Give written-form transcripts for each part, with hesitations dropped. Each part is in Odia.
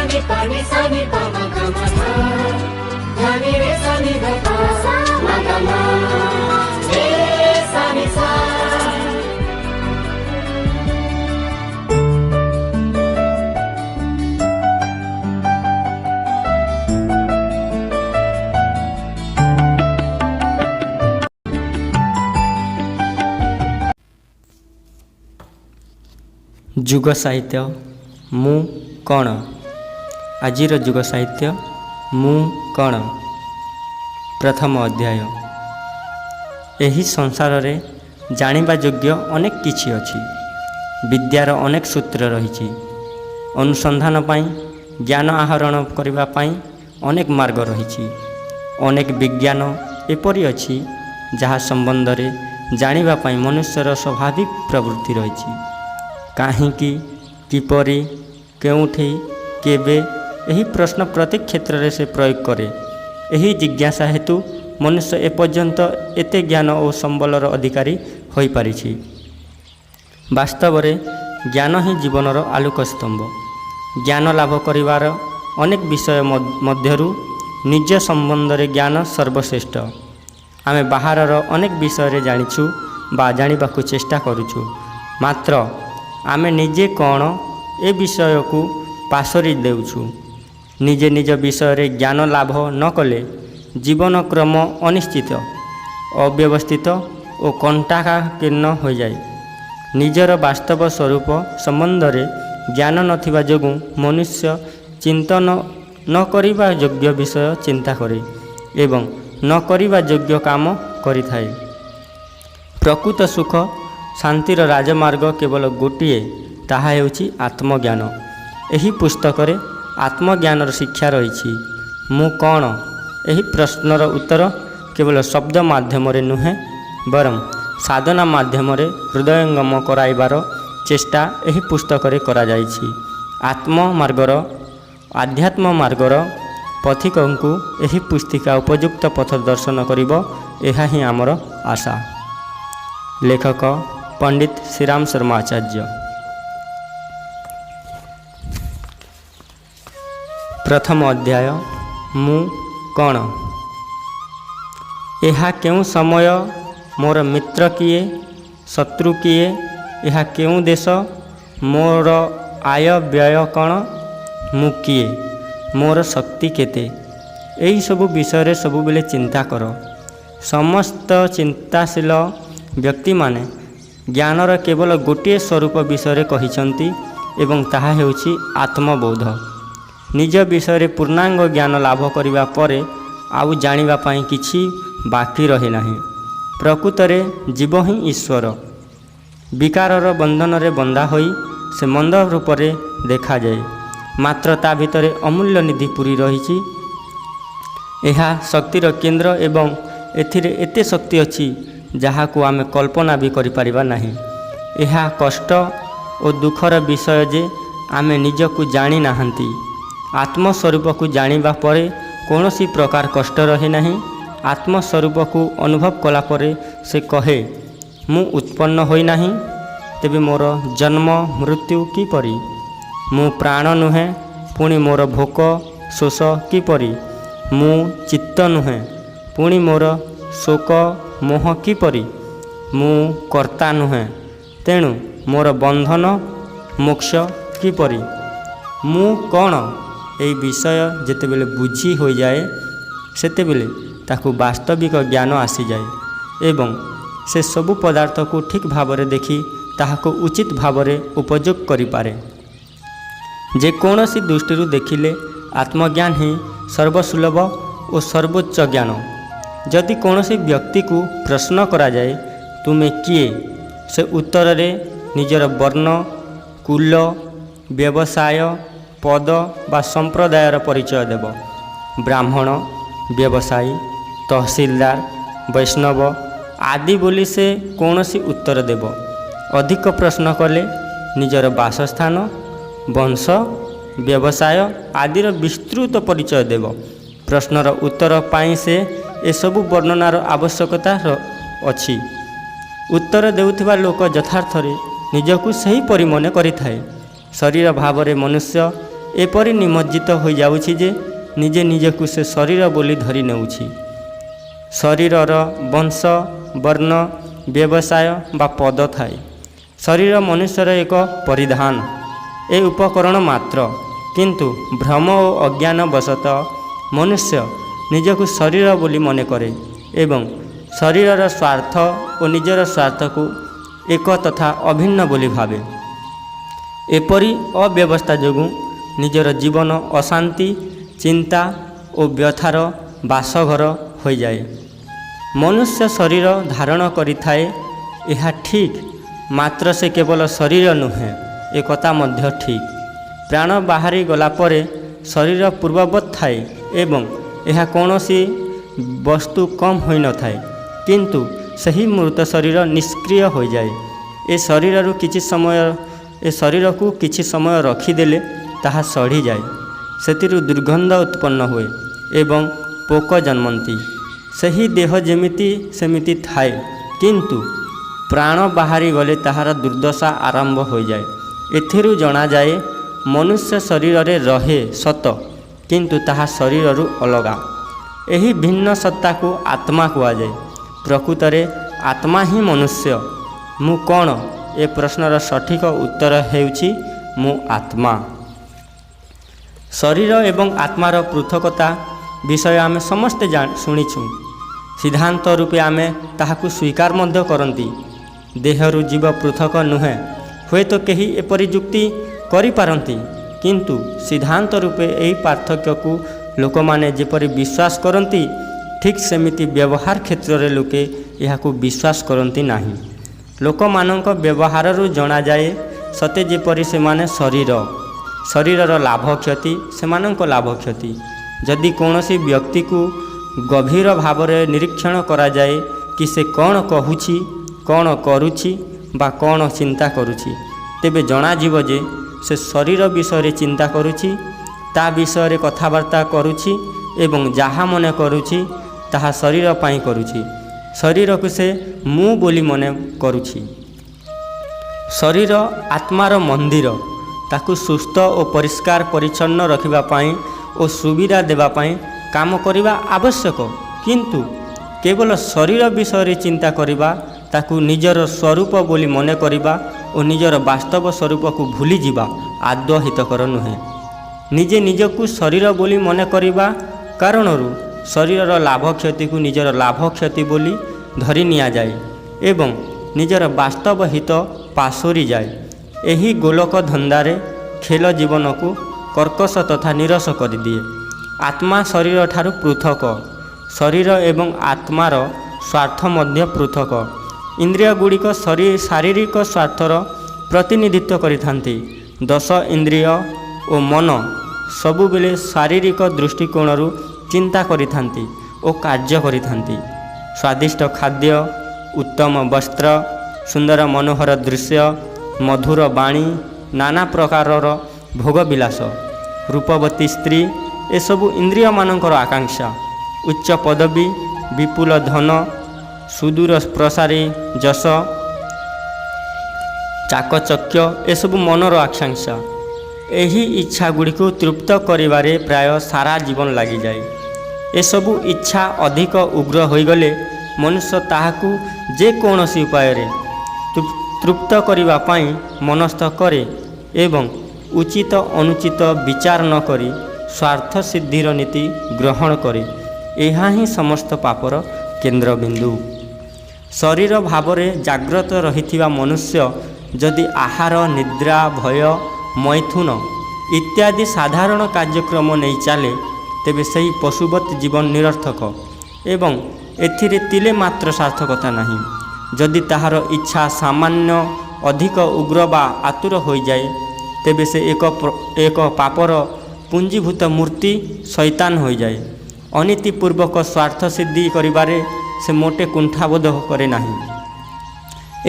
ni pa ni sa ni pa ma ga ma dha dha ni re sa ni dha pa ma ga ma re sa ni sa। ଯୁଗ ସାହିତ୍ୟ ମୁଁ କ'ଣ? ଆଜିର ଯୁଗ ସାହିତ୍ୟ ମୁଁ କ'ଣ? ପ୍ରଥମ ଅଧ୍ୟାୟ। ଏହି ସଂସାରରେ ଜାଣିବା ଯୋଗ୍ୟ ଅନେକ କିଛି ଅଛି। ବିଦ୍ୟାର ଅନେକ ସୂତ୍ର ରହିଛି। ଅନୁସନ୍ଧାନ ପାଇଁ, ଜ୍ଞାନ ଆହରଣ କରିବା ପାଇଁ ଅନେକ ମାର୍ଗ ରହିଛି। ଅନେକ ବିଜ୍ଞାନ ଏପରି ଅଛି ଯାହା ସମ୍ବନ୍ଧରେ ଜାଣିବା ପାଇଁ ମନୁଷ୍ୟର ସ୍ୱାଭାବିକ ପ୍ରବୃତ୍ତି ରହିଛି। କାହିଁକି, କିପରି, କେଉଁଠି, କେବେ ଏହି ପ୍ରଶ୍ନ ପ୍ରତ୍ୟେକ କ୍ଷେତ୍ରରେ ସେ ପ୍ରୟୋଗ କରେ। ଏହି ଜିଜ୍ଞାସା ହେତୁ ମନୁଷ୍ୟ ଏପର୍ଯ୍ୟନ୍ତ ଏତେ ଜ୍ଞାନ ଓ ସମ୍ବଳର ଅଧିକାରୀ ହୋଇପାରିଛି। ବାସ୍ତବରେ ଜ୍ଞାନ ହିଁ ଜୀବନର ଆଲୋକ ସ୍ତମ୍ଭ। ଜ୍ଞାନ ଲାଭ କରିବାର ଅନେକ ବିଷୟ ମଧ୍ୟରୁ ନିଜ ସମ୍ବନ୍ଧରେ ଜ୍ଞାନ ସର୍ବଶ୍ରେଷ୍ଠ। ଆମେ ବାହାରର ଅନେକ ବିଷୟରେ ଜାଣିଛୁ ବା ଜାଣିବାକୁ ଚେଷ୍ଟା କରୁଛୁ, ମାତ୍ର ଆମେ ନିଜେ କ'ଣ ଏ ବିଷୟକୁ ପାସୋରି ଦେଉଛୁ। ନିଜେ ନିଜ ବିଷୟରେ ଜ୍ଞାନ ଲାଭ ନ କଲେ ଜୀବନ କ୍ରମ ଅନିଶ୍ଚିତ, ଅବ୍ୟବସ୍ଥିତ ଓ କଣ୍ଟାକୀର୍ଣ୍ଣ ହୋଇଯାଏ। ନିଜର ବାସ୍ତବ ସ୍ୱରୂପ ସମ୍ବନ୍ଧରେ ଜ୍ଞାନ ନଥିବା ଯୋଗୁଁ ମନୁଷ୍ୟ ଚିନ୍ତନ ନ କରିବା ଯୋଗ୍ୟ ବିଷୟ ଚିନ୍ତା କରେ ଏବଂ ନ କରିବା ଯୋଗ୍ୟ କାମ କରିଥାଏ। ପ୍ରକୃତ ସୁଖ ଶାନ୍ତିର ରାଜମାର୍ଗ କେବଳ ଗୋଟିଏ, ତାହା ହେଉଛି ଆତ୍ମଜ୍ଞାନ। ଏହି ପୁସ୍ତକରେ ଆତ୍ମଜ୍ଞାନର ଶିକ୍ଷା ରହିଛି। ମୁଁ କ'ଣ? ଏହି ପ୍ରଶ୍ନର ଉତ୍ତର କେବଳ ଶବ୍ଦ ମାଧ୍ୟମରେ ନୁହେଁ, ବରଂ ସାଧନା ମାଧ୍ୟମରେ ହୃଦୟଙ୍ଗମ କରାଇବାର ଚେଷ୍ଟା ଏହି ପୁସ୍ତକରେ କରାଯାଇଛି। ଆଧ୍ୟାତ୍ମ ମାର୍ଗର ପଥିକଙ୍କୁ ଏହି ପୁସ୍ତିକା ଉପଯୁକ୍ତ ପଥ ଦର୍ଶନ କରିବ, ଏହା ହିଁ ଆମର ଆଶା। ଲେଖକ ପଣ୍ଡିତ ଶ୍ରୀରାମ ଶର୍ମା ଆଚାର୍ଯ୍ୟ। ପ୍ରଥମ ଅଧ୍ୟାୟ। ମୁଁ କ'ଣ? ଏହା କେଉଁ ସମୟ? ମୋର ମିତ୍ର କିଏ? ଶତ୍ରୁ କିଏ? ଏହା କେଉଁ ଦେଶ? ମୋର ଆୟ ବ୍ୟୟ କ'ଣ? ମୁଁ କିଏ? ମୋର ଶକ୍ତି କେତେ? ଏହିସବୁ ବିଷୟରେ ସବୁବେଳେ ଚିନ୍ତା କର। ସମସ୍ତ ଚିନ୍ତାଶୀଳ ବ୍ୟକ୍ତିମାନେ ଜ୍ଞାନର କେବଳ ଗୋଟିଏ ସ୍ୱରୂପ ବିଷୟରେ କହିଛନ୍ତି ଏବଂ ତାହା ହେଉଛି ଆତ୍ମବୋଧ। ନିଜ ବିଷୟରେ ପୂର୍ଣ୍ଣାଙ୍ଗ ଜ୍ଞାନ ଲାଭ କରିବା ପରେ ଆଉ ଜାଣିବା ପାଇଁ କିଛି ବାକି ରହେ ନାହିଁ। ପ୍ରକୃତରେ ଜୀବ ହିଁ ଈଶ୍ୱର। ବିକାରର ବନ୍ଧନରେ ବନ୍ଧା ହୋଇ ସେ ମନ୍ଦ ରୂପରେ ଦେଖାଯାଏ, ମାତ୍ର ତା ଭିତରେ ଅମୂଲ୍ୟ ନିଧି ପୂରି ରହିଛି। ଏହା ଶକ୍ତିର କେନ୍ଦ୍ର ଏବଂ ଏଥିରେ ଏତେ ଶକ୍ତି ଅଛି ଯାହାକୁ ଆମେ କଳ୍ପନା ବି କରିପାରିବା ନାହିଁ। ଏହା କଷ୍ଟ ଓ ଦୁଃଖର ବିଷୟ ଯେ ଆମେ ନିଜକୁ ଜାଣି ନାହାନ୍ତି। ଆତ୍ମସ୍ୱରୂପକୁ ଜାଣିବା ପରେ କୌଣସି ପ୍ରକାର କଷ୍ଟ ରହେ ନାହିଁ। ଆତ୍ମସ୍ୱରୂପକୁ ଅନୁଭବ କଲା ପରେ ସେ କହେ, ମୁଁ ଉତ୍ପନ୍ନ ହୋଇନାହିଁ, ତେବେ ମୋର ଜନ୍ମ ମୃତ୍ୟୁ କିପରି? ମୁଁ ପ୍ରାଣ ନୁହେଁ, ପୁଣି ମୋର ଭୋକ ଶୋଷ କିପରି? ମୁଁ ଚିତ୍ତ ନୁହେଁ, ପୁଣି ମୋର ଶୋକ ମୋହ କିପରି? ମୁଁ କର୍ତ୍ତା ନୁହେଁ, ତେଣୁ ମୋର ବନ୍ଧନ ମୋକ୍ଷ କିପରି? ମୁଁ କ'ଣ? ଏହି ବିଷୟ ଯେତେବେଳେ ବୁଝି ହୋଇଯାଏ ସେତେବେଳେ ତାକୁ ବାସ୍ତବିକ ଜ୍ଞାନ ଆସିଯାଏ ଏବଂ ସେ ସବୁ ପଦାର୍ଥକୁ ଠିକ୍ ଭାବରେ ଦେଖି ତାହାକୁ ଉଚିତ ଭାବରେ ଉପଯୋଗ କରିପାରେ। ଯେକୌଣସି ଦୃଷ୍ଟିରୁ ଦେଖିଲେ ଆତ୍ମଜ୍ଞାନ ହିଁ ସର୍ବସୁଲଭ ଓ ସର୍ବୋଚ୍ଚ ଜ୍ଞାନ। ଯଦି କୌଣସି ବ୍ୟକ୍ତିକୁ ପ୍ରଶ୍ନ କରାଯାଏ, ତୁମେ କିଏ? ସେ ଉତ୍ତରରେ ନିଜର ବର୍ଣ୍ଣ, କୁଳ, ବ୍ୟବସାୟ, ପଦ ବା ସମ୍ପ୍ରଦାୟର ପରିଚୟ ଦେବ। ବ୍ରାହ୍ମଣ, ବ୍ୟବସାୟୀ, ତହସିଲଦାର, ବୈଷ୍ଣବ ଆଦି ବୋଲି ସେ କୌଣସି ଉତ୍ତର ଦେବ। ଅଧିକ ପ୍ରଶ୍ନ କଲେ ନିଜର ବାସସ୍ଥାନ, ବଂଶ, ବ୍ୟବସାୟ ଆଦିର ବିସ୍ତୃତ ପରିଚୟ ଦେବ। ପ୍ରଶ୍ନର ଉତ୍ତର ପାଇଁ ସେ ଏସବୁ ବର୍ଣ୍ଣନାର ଆବଶ୍ୟକତା ଅଛି। ଉତ୍ତର ଦେଉଥିବା ଲୋକ ଯଥାର୍ଥରେ ନିଜକୁ ସେହିପରି ମନେ କରିଥାଏ। ଶରୀର ଭାବରେ ମନୁଷ୍ୟ ଏପରି ନିମଜ୍ଜିତ ହୋଇଯାଉଛି ଯେ ନିଜେ ନିଜକୁ ସେ ଶରୀର ବୋଲି ଧରି ନେଉଛି। ଶରୀରର ବଂଶ, ବର୍ଣ୍ଣ, ବ୍ୟବସାୟ ବା ପଦ ଥାଏ। ଶରୀର ମନୁଷ୍ୟର ଏକ ପରିଧାନ, ଏ ଉପକରଣ ମାତ୍ର। କିନ୍ତୁ ଭ୍ରମ ଓ ଅଜ୍ଞାନ ବଶତଃ ମନୁଷ୍ୟ ନିଜକୁ ଶରୀର ବୋଲି ମନେ କରେ ଏବଂ ଶରୀରର ସ୍ୱାର୍ଥ ଓ ନିଜର ସ୍ୱାର୍ଥକୁ ଏକ ତଥା ଅଭିନ୍ନ ବୋଲି ଭାବେ। ଏପରି ଅବ୍ୟବସ୍ଥା ଯୋଗୁଁ ନିଜର ଜୀବନ ଅଶାନ୍ତି, ଚିନ୍ତା ଓ ବ୍ୟଥାର ବାସଘର ହୋଇଯାଏ। ମନୁଷ୍ୟ ଶରୀର ଧାରଣ କରିଥାଏ, ଏହା ଠିକ୍, ମାତ୍ର ସେ କେବଳ ଶରୀର ନୁହେଁ, ଏକଥା ମଧ୍ୟ ଠିକ୍। ପ୍ରାଣ ବାହାରି ଗଲା ପରେ ଶରୀର ପୂର୍ବବତ୍ ଥାଏ ଏବଂ ଏହା କୌଣସି ବସ୍ତୁ କମ୍ ହୋଇନଥାଏ। କିନ୍ତୁ ସେହି ମୃତ ଶରୀର ନିଷ୍କ୍ରିୟ ହୋଇଯାଏ। ଏ ଶରୀରକୁ କିଛି ସମୟ ରଖିଦେଲେ ତାହା ସଢ଼ିଯାଏ। ସେଥିରୁ ଦୁର୍ଗନ୍ଧ ଉତ୍ପନ୍ନ ହୁଏ ଏବଂ ପୋକ ଜନ୍ମନ୍ତି। ସେହି ଦେହ ଯେମିତି ସେମିତି ଥାଏ, କିନ୍ତୁ ପ୍ରାଣ ବାହାରି ଗଲେ ତାହାର ଦୁର୍ଦ୍ଦଶା ଆରମ୍ଭ ହୋଇଯାଏ। ଏଥିରୁ ଜଣାଯାଏ ମନୁଷ୍ୟ ଶରୀରରେ ରହେ ସତ, କିନ୍ତୁ ତାହା ଶରୀରରୁ ଅଲଗା। ଏହି ଭିନ୍ନ ସତ୍ତାକୁ ଆତ୍ମା କୁହାଯାଏ। ପ୍ରକୃତରେ ଆତ୍ମା ହିଁ ମନୁଷ୍ୟ। ମୁଁ କ'ଣ? ଏ ପ୍ରଶ୍ନର ସଠିକ ଉତ୍ତର ହେଉଛି ମୁଁ ଆତ୍ମା। ଶରୀର ଏବଂ ଆତ୍ମାର ପୃଥକତା ବିଷୟ ଆମେ ସମସ୍ତେ ଶୁଣିଛୁ। ସିଦ୍ଧାନ୍ତ ରୂପେ ଆମେ ତାହାକୁ ସ୍ୱୀକାର ମଧ୍ୟ କରନ୍ତି। ଦେହରୁ ଜୀବ ପୃଥକ ନୁହେଁ। ହୁଏତ କେହି ଏପରି ଯୁକ୍ତି କରିପାରନ୍ତି, କିନ୍ତୁ ସିଦ୍ଧାନ୍ତ ରୂପେ ଏହି ପାର୍ଥକ୍ୟକୁ ଲୋକମାନେ ଯେପରି ବିଶ୍ୱାସ କରନ୍ତି, ଠିକ୍ ସେମିତି ବ୍ୟବହାର କ୍ଷେତ୍ରରେ ଲୋକେ ଏହାକୁ ବିଶ୍ୱାସ କରନ୍ତି ନାହିଁ। ଲୋକମାନଙ୍କ ବ୍ୟବହାରରୁ ଜଣାଯାଏ ସତେ ଯେପରି ସେମାନେ ଶରୀରର ଲାଭ କ୍ଷତି ସେମାନଙ୍କ ଲାଭ କ୍ଷତି। ଯଦି କୌଣସି ବ୍ୟକ୍ତିକୁ ଗଭୀର ଭାବରେ ନିରୀକ୍ଷଣ କରାଯାଏ କି ସେ କ'ଣ କହୁଛି, କ'ଣ କରୁଛି ବା କ'ଣ ଚିନ୍ତା କରୁଛି, ତେବେ ଜଣାଯିବ ଯେ ସେ ଶରୀର ବିଷୟରେ ଚିନ୍ତା କରୁଛି, ତା ବିଷୟରେ କଥାବାର୍ତ୍ତା କରୁଛି ଏବଂ ଯାହା ମନେ କରୁଛି ତାହା ଶରୀର ପାଇଁ କରୁଛି। ଶରୀରକୁ ସେ ମୁଁ ବୋଲି ମନେ କରୁଛି। ଶରୀର ଆତ୍ମାର ମନ୍ଦିର। ତାକୁ ସୁସ୍ଥ ଓ ପରିଷ୍କାର ପରିଚ୍ଛନ୍ନ ରଖିବା ପାଇଁ ଓ ସୁବିଧା ଦେବା ପାଇଁ କାମ କରିବା ଆବଶ୍ୟକ। କିନ୍ତୁ କେବଳ ଶରୀର ବିଷୟରେ ଚିନ୍ତା କରିବା, ତାକୁ ନିଜର ସ୍ୱରୂପ ବୋଲି ମନେ କରିବା ଓ ନିଜର ବାସ୍ତବ ସ୍ୱରୂପକୁ ଭୁଲିଯିବା ଆଦୌ ହିତକର ନୁହେଁ। ନିଜେ ନିଜକୁ ଶରୀର ବୋଲି ମନେ କରିବା କାରଣରୁ ଶରୀରର ଲାଭ କ୍ଷତିକୁ ନିଜର ଲାଭ କ୍ଷତି ବୋଲି ଧରି ନିଆଯାଏ ଏବଂ ନିଜର ବାସ୍ତବ ହିତ ପାସୋରିଯାଏ। ଏହି ଗୋଲକ ଧନ୍ଦାରେ ଖେଳ ଜୀବନକୁ କର୍କଶ ତଥା ନିରସ କରିଦିଏ। ଆତ୍ମା ଶରୀରଠାରୁ ପୃଥକ। ଶରୀର ଏବଂ ଆତ୍ମାର ସ୍ୱାର୍ଥ ମଧ୍ୟ ପୃଥକ। ଇନ୍ଦ୍ରିୟ ଗୁଡ଼ିକ ଶାରୀରିକ ସ୍ୱାର୍ଥର ପ୍ରତିନିଧିତ୍ୱ କରିଥାନ୍ତି। 10 ଇନ୍ଦ୍ରିୟ ଓ ମନ ସବୁବେଳେ ଶାରୀରିକ ଦୃଷ୍ଟିକୋଣରୁ ଚିନ୍ତା କରିଥାନ୍ତି ଓ କାର୍ଯ୍ୟ କରିଥାନ୍ତି। ସ୍ୱାଦିଷ୍ଟ ଖାଦ୍ୟ, ଉତ୍ତମ ବସ୍ତ୍ର, ସୁନ୍ଦର ମନୋହର ଦୃଶ୍ୟ, ମଧୁର ବାଣୀ, ନାନା ପ୍ରକାରର ଭୋଗବିଳାସ, ରୂପବତୀ ସ୍ତ୍ରୀ, ଏସବୁ ଇନ୍ଦ୍ରିୟମାନଙ୍କର ଆକାଂକ୍ଷା। ଉଚ୍ଚ ପଦବୀ, ବିପୁଳ ଧନ, ସୁଦୂର ପ୍ରସାରୀ ଯଶ, ଚାକଚକ୍ୟ, ଏସବୁ ମନର ଆକାଂକ୍ଷା। ଏହି ଇଚ୍ଛା ଗୁଡ଼ିକୁ ତୃପ୍ତ କରିବାରେ ପ୍ରାୟ ସାରା ଜୀବନ ଲାଗିଯାଏ। ଏସବୁ ଇଚ୍ଛା ଅଧିକ ଉଗ୍ର ହୋଇଗଲେ ମନୁଷ୍ୟ ତାହାକୁ ଯେକୌଣସି ଉପାୟରେ ତୃପ୍ତ କରିବା ପାଇଁ ମନସ୍ଥ କରେ ଏବଂ ଉଚିତ ଅନୁଚିତ ବିଚାର ନ କରି ସ୍ୱାର୍ଥ ସିଦ୍ଧିର ନୀତି ଗ୍ରହଣ କରେ। ଏହା ହିଁ ସମସ୍ତ ପାପର କେନ୍ଦ୍ରବିନ୍ଦୁ। ଶରୀର ଭାବରେ ଜାଗ୍ରତ ରହିଥିବା ମନୁଷ୍ୟ ଯଦି ଆହାର, ନିଦ୍ରା, ଭୟ, ମୈଥୁନ ଇତ୍ୟାଦି ସାଧାରଣ କାର୍ଯ୍ୟକ୍ରମ ନେଇ ଚାଲେ, ତେବେ ସେହି ପଶୁବତ୍ ଜୀବନ ନିରର୍ଥକ ଏବଂ ଏଥିରେ ତିଳେ ମାତ୍ର ସାର୍ଥକତା ନାହିଁ। ଯଦି ତାହାର ଇଚ୍ଛା ସାମାନ୍ୟ ଅଧିକ ଉଗ୍ର ବା ଆତୁର ହୋଇଯାଏ, ତେବେ ସେ ଏକ ପାପର ପୁଞ୍ଜୀଭୂତ ମୂର୍ତ୍ତି ଶୈତାନ ହୋଇଯାଏ। ଅନୀତିପୂର୍ବକ ସ୍ୱାର୍ଥ ସିଦ୍ଧି କରିବାରେ ସେ ମୋଟେ କୁଣ୍ଠାବୋଧ କରେ ନାହିଁ।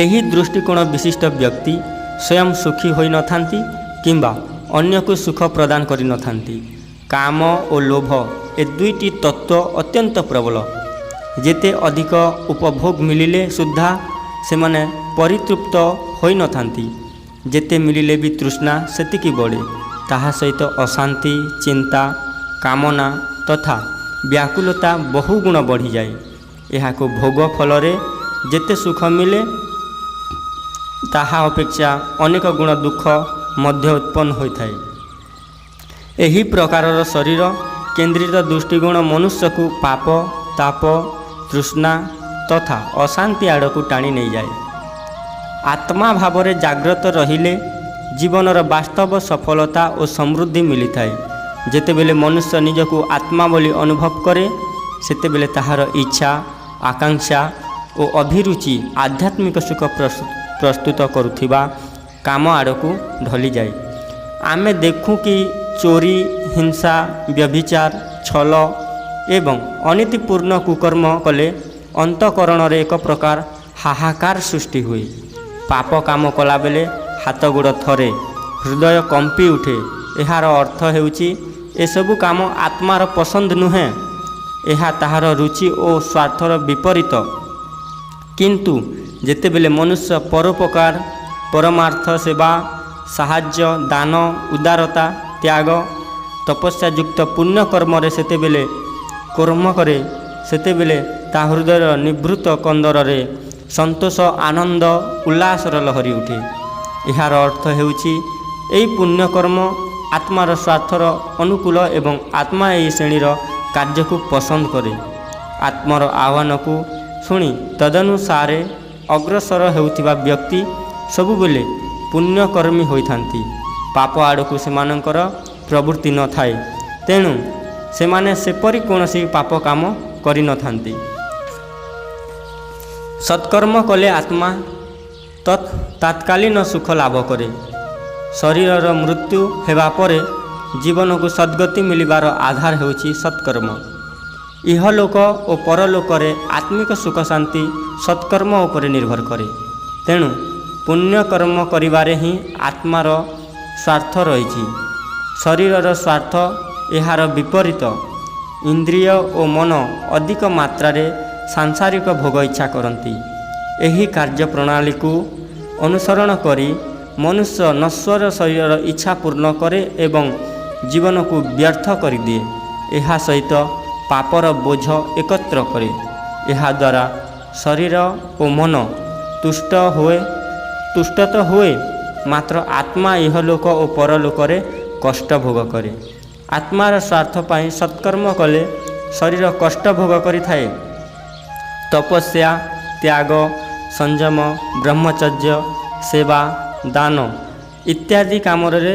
ଏହି ଦୃଷ୍ଟିକୋଣ ବିଶିଷ୍ଟ ବ୍ୟକ୍ତି ସ୍ୱୟଂ ସୁଖୀ ହୋଇନଥାନ୍ତି କିମ୍ବା ଅନ୍ୟକୁ ସୁଖ ପ୍ରଦାନ କରିନଥାନ୍ତି। କାମ ଓ ଲୋଭ ଏ ଦୁଇଟି ତତ୍ତ୍ୱ ଅତ୍ୟନ୍ତ ପ୍ରବଳ। ଯେତେ ଅଧିକ ଉପଭୋଗ ମିଳିଲେ ସୁଦ୍ଧା ସେମାନେ ପରିତୃପ୍ତ ହୋଇନଥାନ୍ତି। ଯେତେ ମିଳିଲେ ବି ତୃଷ୍ଣା ସେତିକି ବଢ଼େ। ତାହା ସହିତ ଅଶାନ୍ତି, ଚିନ୍ତା, କାମନା ତଥା ବ୍ୟାକୁଳତା ବହୁ ଗୁଣ ବଢ଼ିଯାଏ। ଏହାକୁ ଭୋଗ ଫଳରେ ଯେତେ ସୁଖ ମିଳେ ତାହା ଅପେକ୍ଷା ଅନେକ ଗୁଣ ଦୁଃଖ ମଧ୍ୟ ଉତ୍ପନ୍ନ ହୋଇଥାଏ। ଏହି ପ୍ରକାରର ଶରୀର କେନ୍ଦ୍ରିତ ଦୃଷ୍ଟିକୋଣ ମନୁଷ୍ୟକୁ ପାପ, ତାପ, ତୃଷ୍ଣା ତଥା ଅଶାନ୍ତି ଆଡ଼କୁ ଟାଣି ନେଇଯାଏ। ଆତ୍ମା ଭାବରେ ଜାଗ୍ରତ ରହିଲେ ଜୀବନର ବାସ୍ତବ ସଫଳତା ଓ ସମୃଦ୍ଧି ମିଳିଥାଏ। ଯେତେବେଳେ ମନୁଷ୍ୟ ନିଜକୁ ଆତ୍ମା ବୋଲି ଅନୁଭବ କରେ ସେତେବେଳେ ତାହାର ଇଚ୍ଛା, ଆକାଂକ୍ଷା ଓ ଅଭିରୁଚି ଆଧ୍ୟାତ୍ମିକ ସୁଖ ପ୍ରସ୍ତୁତ କରୁଥିବା କାମ ଆଡ଼କୁ ଢଳିଯାଏ। ଆମେ ଦେଖୁ କି ଚୋରି, ହିଂସା, ବ୍ୟଭିଚାର, ଛଳ ଏବଂ ଅନୀତିପୂର୍ଣ୍ଣ କୁକର୍ମ କଲେ ଅନ୍ତଃକରଣରେ ଏକ ପ୍ରକାର ହାହାକାର ସୃଷ୍ଟି ହୁଏ। ପାପ କାମ କଲାବେଳେ ହାତ ଗୋଡ଼ ଥରେ, ହୃଦୟ କମ୍ପି ଉଠେ। ଏହାର ଅର୍ଥ ହେଉଛି ଏସବୁ କାମ ଆତ୍ମାର ପସନ୍ଦ ନୁହେଁ, ଏହା ତାହାର ରୁଚି ଓ ସ୍ୱାର୍ଥର ବିପରୀତ। କିନ୍ତୁ ଯେତେବେଳେ ମନୁଷ୍ୟ ପରୋପକାର, ପରମାର୍ଥ ସେବା, ସାହାଯ୍ୟ, ଦାନ, ଉଦାରତା, ତ୍ୟାଗ, ତପସ୍ୟାଯୁକ୍ତ ପୁଣ୍ୟ କର୍ମରେ କର୍ମ କରେ ସେତେବେଳେ ତା ହୃଦୟର ନିଭୃତ କନ୍ଦରରେ ସନ୍ତୋଷ, ଆନନ୍ଦ, ଉଲ୍ଲାସର ଲହରୀ ଉଠେ। ଏହାର ଅର୍ଥ ହେଉଛି ଏହି ପୁଣ୍ୟକର୍ମ ଆତ୍ମାର ସ୍ୱାର୍ଥର ଅନୁକୂଳ ଏବଂ ଆତ୍ମା ଏହି ଶ୍ରେଣୀର କାର୍ଯ୍ୟକୁ ପସନ୍ଦ କରେ। ଆତ୍ମାର ଆହ୍ୱାନକୁ ଶୁଣି ତଦନୁସାରେ ଅଗ୍ରସର ହେଉଥିବା ବ୍ୟକ୍ତି ସବୁବେଳେ ପୁଣ୍ୟକର୍ମୀ ହୋଇଥାନ୍ତି। ପାପ ଆଡ଼କୁ ସେମାନଙ୍କର ପ୍ରବୃତ୍ତି ନଥାଏ, ତେଣୁ ସେମାନେ ସେପରି କୌଣସି ପାପ କାମ କରିନଥାନ୍ତି। ସତ୍କର୍ମ କଲେ ଆତ୍ମା ତାତ୍କାଳୀନ ସୁଖ ଲାଭ କରେ। ଶରୀରର ମୃତ୍ୟୁ ହେବା ପରେ ଜୀବନକୁ ସଦ୍ଗତି ମିଳିବାର ଆଧାର ହେଉଛି ସତ୍କର୍ମ। ଇହଲୋକ ଓ ପରଲୋକରେ ଆତ୍ମିକ ସୁଖ ଶାନ୍ତି ସତ୍କର୍ମ ଉପରେ ନିର୍ଭର କରେ। ତେଣୁ ପୁଣ୍ୟକର୍ମ କରିବାରେ ହିଁ ଆତ୍ମାର ସ୍ୱାର୍ଥ ରହିଛି। ଶରୀରର ସ୍ୱାର୍ଥ ଏହାର ବିପରୀତ। ଇନ୍ଦ୍ରିୟ ଓ ମନ ଅଧିକ ମାତ୍ରାରେ ସାଂସାରିକ ଭୋଗ ଇଚ୍ଛା କରନ୍ତି। ଏହି କାର୍ଯ୍ୟପ୍ରଣାଳୀକୁ ଅନୁସରଣ କରି ମନୁଷ୍ୟ ନଶ୍ୱର ଶରୀରର ଇଚ୍ଛା ପୂର୍ଣ୍ଣ କରେ ଏବଂ ଜୀବନକୁ ବ୍ୟର୍ଥ କରିଦିଏ। ଏହା ସହିତ ପାପର ବୋଝ ଏକତ୍ର କରେ। ଏହାଦ୍ୱାରା ଶରୀର ଓ ମନ ତୁଷ୍ଟ ତ ହୁଏ, ମାତ୍ର ଆତ୍ମା ଇହଲୋକ ଓ ପରଲୋକରେ କଷ୍ଟ ଭୋଗ କରେ। ଆତ୍ମାର ସ୍ୱାର୍ଥ ପାଇଁ ସତ୍କର୍ମ କଲେ ଶରୀର କଷ୍ଟ ଭୋଗ କରିଥାଏ। ତପସ୍ୟା, ତ୍ୟାଗ, ସଂଯମ, ବ୍ରହ୍ମଚର୍ଯ୍ୟ, ସେବା, ଦାନ ଇତ୍ୟାଦି କାମରେ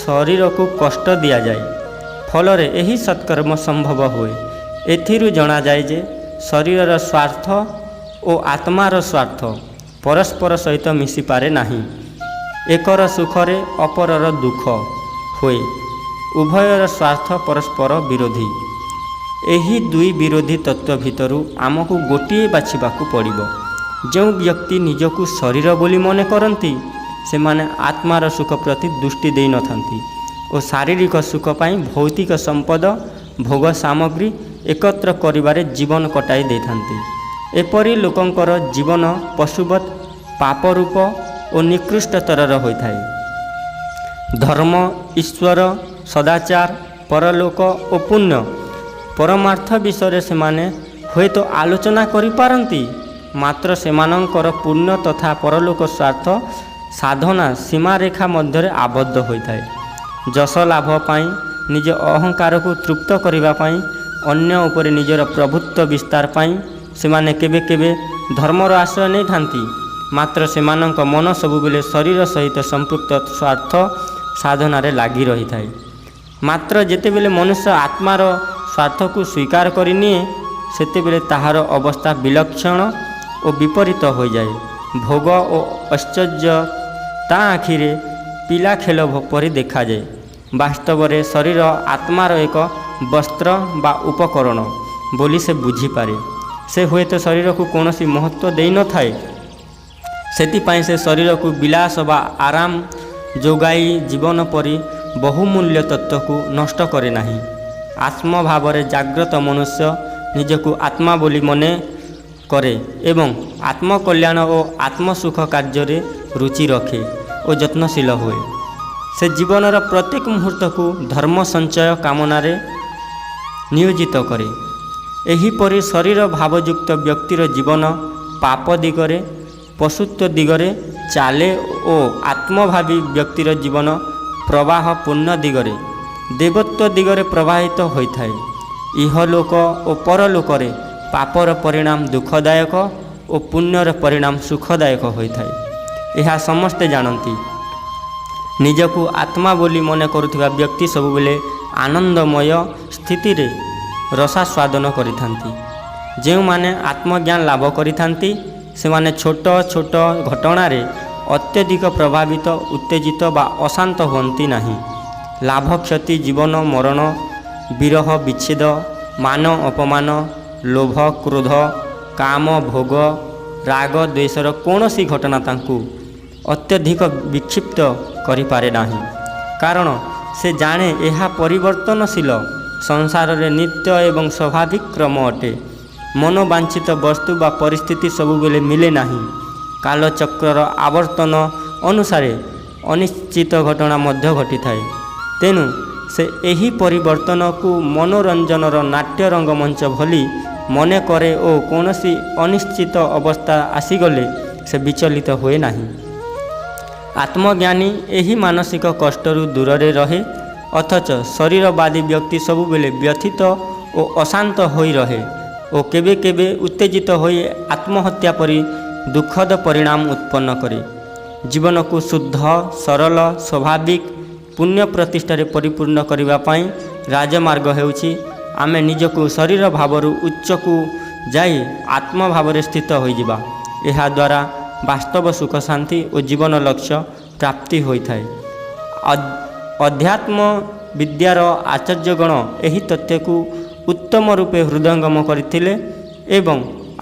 ଶରୀରକୁ କଷ୍ଟ ଦିଆଯାଏ। ଫଳରେ ଏହି ସତ୍କର୍ମ ସମ୍ଭବ ହୁଏ। ଏଥିରୁ ଜଣାଯାଏ ଯେ ଶରୀରର ସ୍ୱାର୍ଥ ଓ ଆତ୍ମାର ସ୍ୱାର୍ଥ ପରସ୍ପର ସହିତ ମିଶିପାରେ ନାହିଁ। ଏକର ସୁଖରେ ଅପରର ଦୁଃଖ ହୁଏ। ଉଭୟର ସ୍ୱାର୍ଥ ପରସ୍ପର ବିରୋଧୀ। ଏହି ଦୁଇ ବିରୋଧୀ ତତ୍ତ୍ୱ ଭିତରୁ ଆମକୁ ଗୋଟିଏ ବାଛିବାକୁ ପଡ଼ିବ। ଯେଉଁ ବ୍ୟକ୍ତି ନିଜକୁ ଶରୀର ବୋଲି ମନେ କରନ୍ତି ସେମାନେ ଆତ୍ମାର ସୁଖ ପ୍ରତି ଦୃଷ୍ଟି ଦେଇନଥାନ୍ତି ଓ ଶାରୀରିକ ସୁଖ ପାଇଁ ଭୌତିକ ସମ୍ପଦ, ଭୋଗ ସାମଗ୍ରୀ ଏକତ୍ର କରିବାରେ ଜୀବନ କଟାଇ ଦେଇଥାନ୍ତି। ଏପରି ଲୋକଙ୍କର ଜୀବନ ପଶୁବତ୍, ପାପରୂପ ଓ ନିକୃଷ୍ଟତରର ହୋଇଥାଏ। ଧର୍ମ, ଈଶ୍ୱର, ସଦାଚାର, ପରଲୋକ ଓ ପୁଣ୍ୟ ପରମାର୍ଥ ବିଷୟରେ ସେମାନେ ହୁଏତ ଆଲୋଚନା କରିପାରନ୍ତି, ମାତ୍ର ସେମାନଙ୍କର ପୁଣ୍ୟ ତଥା ପରଲୋକ ସ୍ୱାର୍ଥ ସାଧନା ସୀମାରେଖା ମଧ୍ୟରେ ଆବଦ୍ଧ ହୋଇଥାଏ। ଯଶ ଲାଭ ପାଇଁ, ନିଜ ଅହଙ୍କାରକୁ ତୃପ୍ତ କରିବା ପାଇଁ, ଅନ୍ୟ ଉପରେ ନିଜର ପ୍ରଭୁତ୍ୱ ବିସ୍ତାର ପାଇଁ ସେମାନେ କେବେ କେବେ ଧର୍ମର ଆଶ୍ରୟ ନେଇଥାନ୍ତି, ମାତ୍ର ସେମାନଙ୍କ ମନ ସବୁବେଳେ ଶରୀର ସହିତ ସମ୍ପୃକ୍ତ ସ୍ୱାର୍ଥ ସାଧନାରେ ଲାଗି ରହିଥାଏ। ମାତ୍ର ଯେତେବେଳେ ମନୁଷ୍ୟ ଆତ୍ମାର ସ୍ୱାର୍ଥକୁ ସ୍ୱୀକାର କରିନିଏ ସେତେବେଳେ ତାହାର ଅବସ୍ଥା ବିଲକ୍ଷଣ ଓ ବିପରୀତ ହୋଇଯାଏ। ଭୋଗ ଓ ଐଶ୍ୱର୍ଯ୍ୟ ତା ଆଖିରେ ପିଲା ଖେଳ ପରି ଦେଖାଯାଏ। ବାସ୍ତବରେ ଶରୀର ଆତ୍ମାର ଏକ ବସ୍ତ୍ର ବା ଉପକରଣ ବୋଲି ସେ ବୁଝିପାରେ। ସେ ହୁଏତ ଶରୀରକୁ କୌଣସି ମହତ୍ତ୍ୱ ଦେଇନଥାଏ, ସେଥିପାଇଁ ସେ ଶରୀରକୁ ବିଳାସ ବା ଆରାମ ଯୋଗାଇ ଜୀବନ ପରି ବହୁମୂଲ୍ୟ ତତ୍ତ୍ୱକୁ ନଷ୍ଟ କରେ ନାହିଁ। ଆତ୍ମଭାବରେ ଜାଗ୍ରତ ମନୁଷ୍ୟ ନିଜକୁ ଆତ୍ମା ବୋଲି ମନେ କରେ ଏବଂ ଆତ୍ମକଲ୍ୟାଣ ଓ ଆତ୍ମସୁଖ କାର୍ଯ୍ୟରେ ରୁଚି ରଖେ ଓ ଯତ୍ନଶୀଳ ହୁଏ। ସେ ଜୀବନର ପ୍ରତ୍ୟେକ ମୁହୂର୍ତ୍ତକୁ ଧର୍ମ ସଞ୍ଚୟ କାମନାରେ ନିୟୋଜିତ କରେ। ଏହିପରି ଶରୀର ଭାବଯୁକ୍ତ ବ୍ୟକ୍ତିର ଜୀବନ ପାପ ଦିଗରେ, ପଶୁତ୍ୱ ଦିଗରେ ଚାଲେ ଓ ଆତ୍ମଭାବୀ ବ୍ୟକ୍ତିର ଜୀବନ ପ୍ରବାହ ପୂର୍ଣ୍ଣ ଦିଗରେ, ଦେବତ୍ୱ ଦିଗରେ ପ୍ରବାହିତ ହୋଇଥାଏ। ଇହଲୋକ ଓ ପରଲୋକରେ ପାପର ପରିଣାମ ଦୁଃଖଦାୟକ ଓ ପୁଣ୍ୟର ପରିଣାମ ସୁଖଦାୟକ ହୋଇଥାଏ। ଏହା ସମସ୍ତେ ଜାଣନ୍ତି। ନିଜକୁ ଆତ୍ମା ବୋଲି ମନେ କରୁଥିବା ବ୍ୟକ୍ତି ସବୁବେଳେ ଆନନ୍ଦମୟ ସ୍ଥିତିରେ ରସାସ୍ୱାଦନ କରିଥାନ୍ତି। ଯେଉଁମାନେ ଆତ୍ମଜ୍ଞାନ ଲାଭ କରିଥାନ୍ତି ସେମାନେ ଛୋଟ ଛୋଟ ଘଟଣାରେ ଅତ୍ୟଧିକ ପ୍ରଭାବିତ, ଉତ୍ତେଜିତ ବା ଅଶାନ୍ତ ହୁଅନ୍ତି ନାହିଁ। ଲାଭ କ୍ଷତି, ଜୀବନ ମରଣ, ବିରହ ବିଚ୍ଛେଦ, ମାନ ଅପମାନ, ଲୋଭ କ୍ରୋଧ, କାମ ଭୋଗ, ରାଗ ଦ୍ୱେଷର କୌଣସି ଘଟଣା ତାଙ୍କୁ ଅତ୍ୟଧିକ ବିକ୍ଷିପ୍ତ କରିପାରେ ନାହିଁ। କାରଣ ସେ ଜାଣେ ଏହା ପରିବର୍ତ୍ତନଶୀଳ ସଂସାରରେ ନିତ୍ୟ ଏବଂ ସ୍ୱାଭାବିକ କ୍ରମ ଅଟେ। ମନୋବାଞ୍ଛିତ ବସ୍ତୁ ବା ପରିସ୍ଥିତି ସବୁବେଳେ ମିଳେ ନାହିଁ। କାଲଚକ୍ରର ଆବର୍ତ୍ତନ ଅନୁସାରେ ଅନିଶ୍ଚିତ ଘଟଣା ମଧ୍ୟ ଘଟିଥାଏ। ତେଣୁ ସେ ଏହି ପରିବର୍ତ୍ତନକୁ ମନୋରଞ୍ଜନର ନାଟ୍ୟ ରଙ୍ଗମଞ୍ଚ ଭଳି ମନେ କରେ ଓ କୌଣସି ଅନିଶ୍ଚିତ ଅବସ୍ଥା ଆସିଗଲେ ସେ ବିଚଳିତ ହୁଏ ନାହିଁ। ଆତ୍ମଜ୍ଞାନୀ ଏହି ମାନସିକ କଷ୍ଟରୁ ଦୂରରେ ରହେ, ଅଥଚ ଶରୀରବାଦୀ ବ୍ୟକ୍ତି ସବୁବେଳେ ବ୍ୟଥିତ ଓ ଅଶାନ୍ତ ହୋଇ ରହେ ଓ କେବେ କେବେ ଉତ୍ତେଜିତ ହୋଇ ଆତ୍ମହତ୍ୟା ପରି ଦୁଃଖଦ ପରିଣାମ ଉତ୍ପନ୍ନ କରେ। ଜୀବନକୁ ଶୁଦ୍ଧ, ସରଳ, ସ୍ୱାଭାବିକ, ପୁଣ୍ୟ ପ୍ରତିଷ୍ଠାରେ ପରିପୂର୍ଣ୍ଣ କରିବା ପାଇଁ ରାଜମାର୍ଗ ହେଉଛି ଆମେ ନିଜକୁ ଶରୀର ଭାବରୁ ଉଚ୍ଚକୁ ଯାଇ ଆତ୍ମଭାବରେ ସ୍ଥିତ ହୋଇଯିବା। ଏହାଦ୍ୱାରା ବାସ୍ତବ ସୁଖ ଶାନ୍ତି ଓ ଜୀବନ ଲକ୍ଷ୍ୟ ପ୍ରାପ୍ତି ହୋଇଥାଏ। ଅଧ୍ୟାତ୍ମ ବିଦ୍ୟାର ଆଚାର୍ଯ୍ୟଗଣ ଏହି ତଥ୍ୟକୁ ଉତ୍ତମ ରୂପେ ହୃଦୟଙ୍ଗମ କରିଥିଲେ ଏବଂ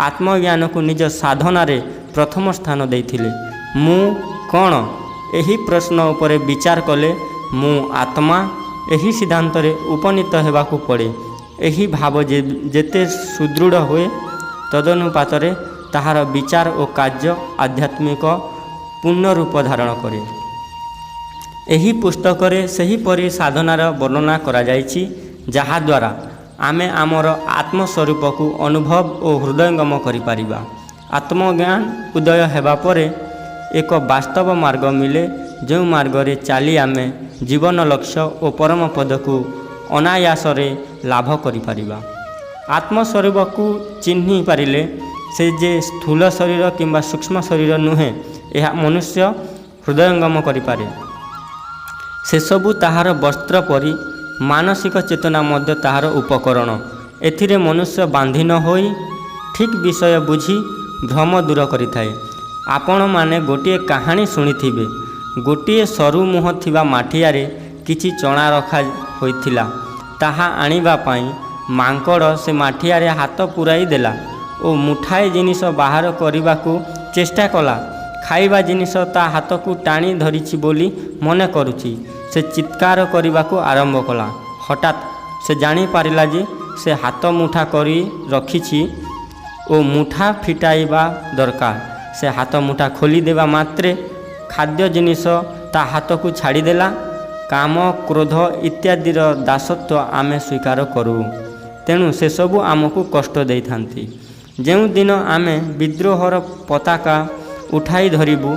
ଆତ୍ମଜ୍ଞାନକୁ ନିଜ ସାଧନାରେ ପ୍ରଥମ ସ୍ଥାନ ଦେଇଥିଲେ। ମୁଁ କ'ଣ? ଏହି ପ୍ରଶ୍ନ ଉପରେ ବିଚାର କଲେ ମୁଁ ଆତ୍ମା, ଏହି ସିଦ୍ଧାନ୍ତରେ ଉପନୀତ ହେବାକୁ ପଡ଼େ। ଏହି ଭାବ ଯେତେ ସୁଦୃଢ଼ ହୁଏ ତଦନୁପାତରେ ତାହାର ବିଚାର ଓ କାର୍ଯ୍ୟ ଆଧ୍ୟାତ୍ମିକ ପୂର୍ଣ୍ଣ ରୂପ ଧାରଣ କରେ। ଏହି ପୁସ୍ତକରେ ସେହିପରି ସାଧନାର ବର୍ଣ୍ଣନା କରାଯାଇଛି ଯାହାଦ୍ୱାରା ଆମେ ଆମର ଆତ୍ମସ୍ୱରୂପକୁ ଅନୁଭବ ଓ ହୃଦୟଙ୍ଗମ କରିପାରିବା। ଆତ୍ମଜ୍ଞାନ ଉଦୟ ହେବା ପରେ ଏକ ବାସ୍ତବ ମାର୍ଗ ମିଳେ, ଯେଉଁ ମାର୍ଗରେ ଚାଲି ଆମେ ଜୀବନ ଲକ୍ଷ୍ୟ ଓ ପରମ ପଦକୁ ଅନାୟାସରେ ଲାଭ କରିପାରିବା। ଆତ୍ମସ୍ୱରୂପକୁ ଚିହ୍ନି ପାରିଲେ ସେ ଯେ ସ୍ଥୂଳ ଶରୀର କିମ୍ବା ସୂକ୍ଷ୍ମ ଶରୀର ନୁହେଁ, ଏହା ମନୁଷ୍ୟ ହୃଦୟଙ୍ଗମ କରିପାରେ। ସେସବୁ ତାହାର ବସ୍ତ୍ର ପରି, ମାନସିକ ଚେତନା ମଧ୍ୟ ତାହାର ଉପକରଣ। ଏଥିରେ ମନୁଷ୍ୟ ବାନ୍ଧି ନ ହୋଇ ଠିକ୍ ବିଷୟ ବୁଝି ଭ୍ରମ ଦୂର କରିଥାଏ। ଆପଣମାନେ ଗୋଟିଏ କାହାଣୀ ଶୁଣିଥିବେ। ଗୋଟିଏ ସରୁ ମୁହଁ ଥିବା ମାଠିଆରେ କିଛି ଚଣା ରଖା ହୋଇଥିଲା। ତାହା ଆଣିବା ପାଇଁ ମାଙ୍କଡ଼ ସେ ମାଠିଆରେ ହାତ ପୂରାଇ ଦେଲା ଓ ମୁଠାଏ ଜିନିଷ ବାହାର କରିବାକୁ ଚେଷ୍ଟା କଲା। ଖାଇବା ଜିନିଷ ତା ହାତକୁ ଟାଣି ଧରିଛି ବୋଲି ମନେ କରୁଛି। ସେ ଚିତ୍କାର କରିବାକୁ ଆରମ୍ଭ କଲା। ହଠାତ୍ ସେ ଜାଣିପାରିଲା ଯେ ସେ ହାତ ମୁଠା କରି ରଖିଛି ଓ ମୁଠା ଫିଟାଇବା ଦରକାର। ସେ ହାତ ମୁଠା ଖୋଲିଦେବା ମାତ୍ରେ ଖାଦ୍ୟ ଜିନିଷ ତା ହାତକୁ ଛାଡ଼ିଦେଲା। କାମ, କ୍ରୋଧ ଇତ୍ୟାଦିର ଦାସତ୍ୱ ଆମେ ସ୍ୱୀକାର କରୁ, ତେଣୁ ସେସବୁ ଆମକୁ କଷ୍ଟ ଦେଇଥାନ୍ତି। ଯେଉଁଦିନ ଆମେ ବିଦ୍ରୋହର ପତାକା ଉଠାଇ ଧରିବୁ,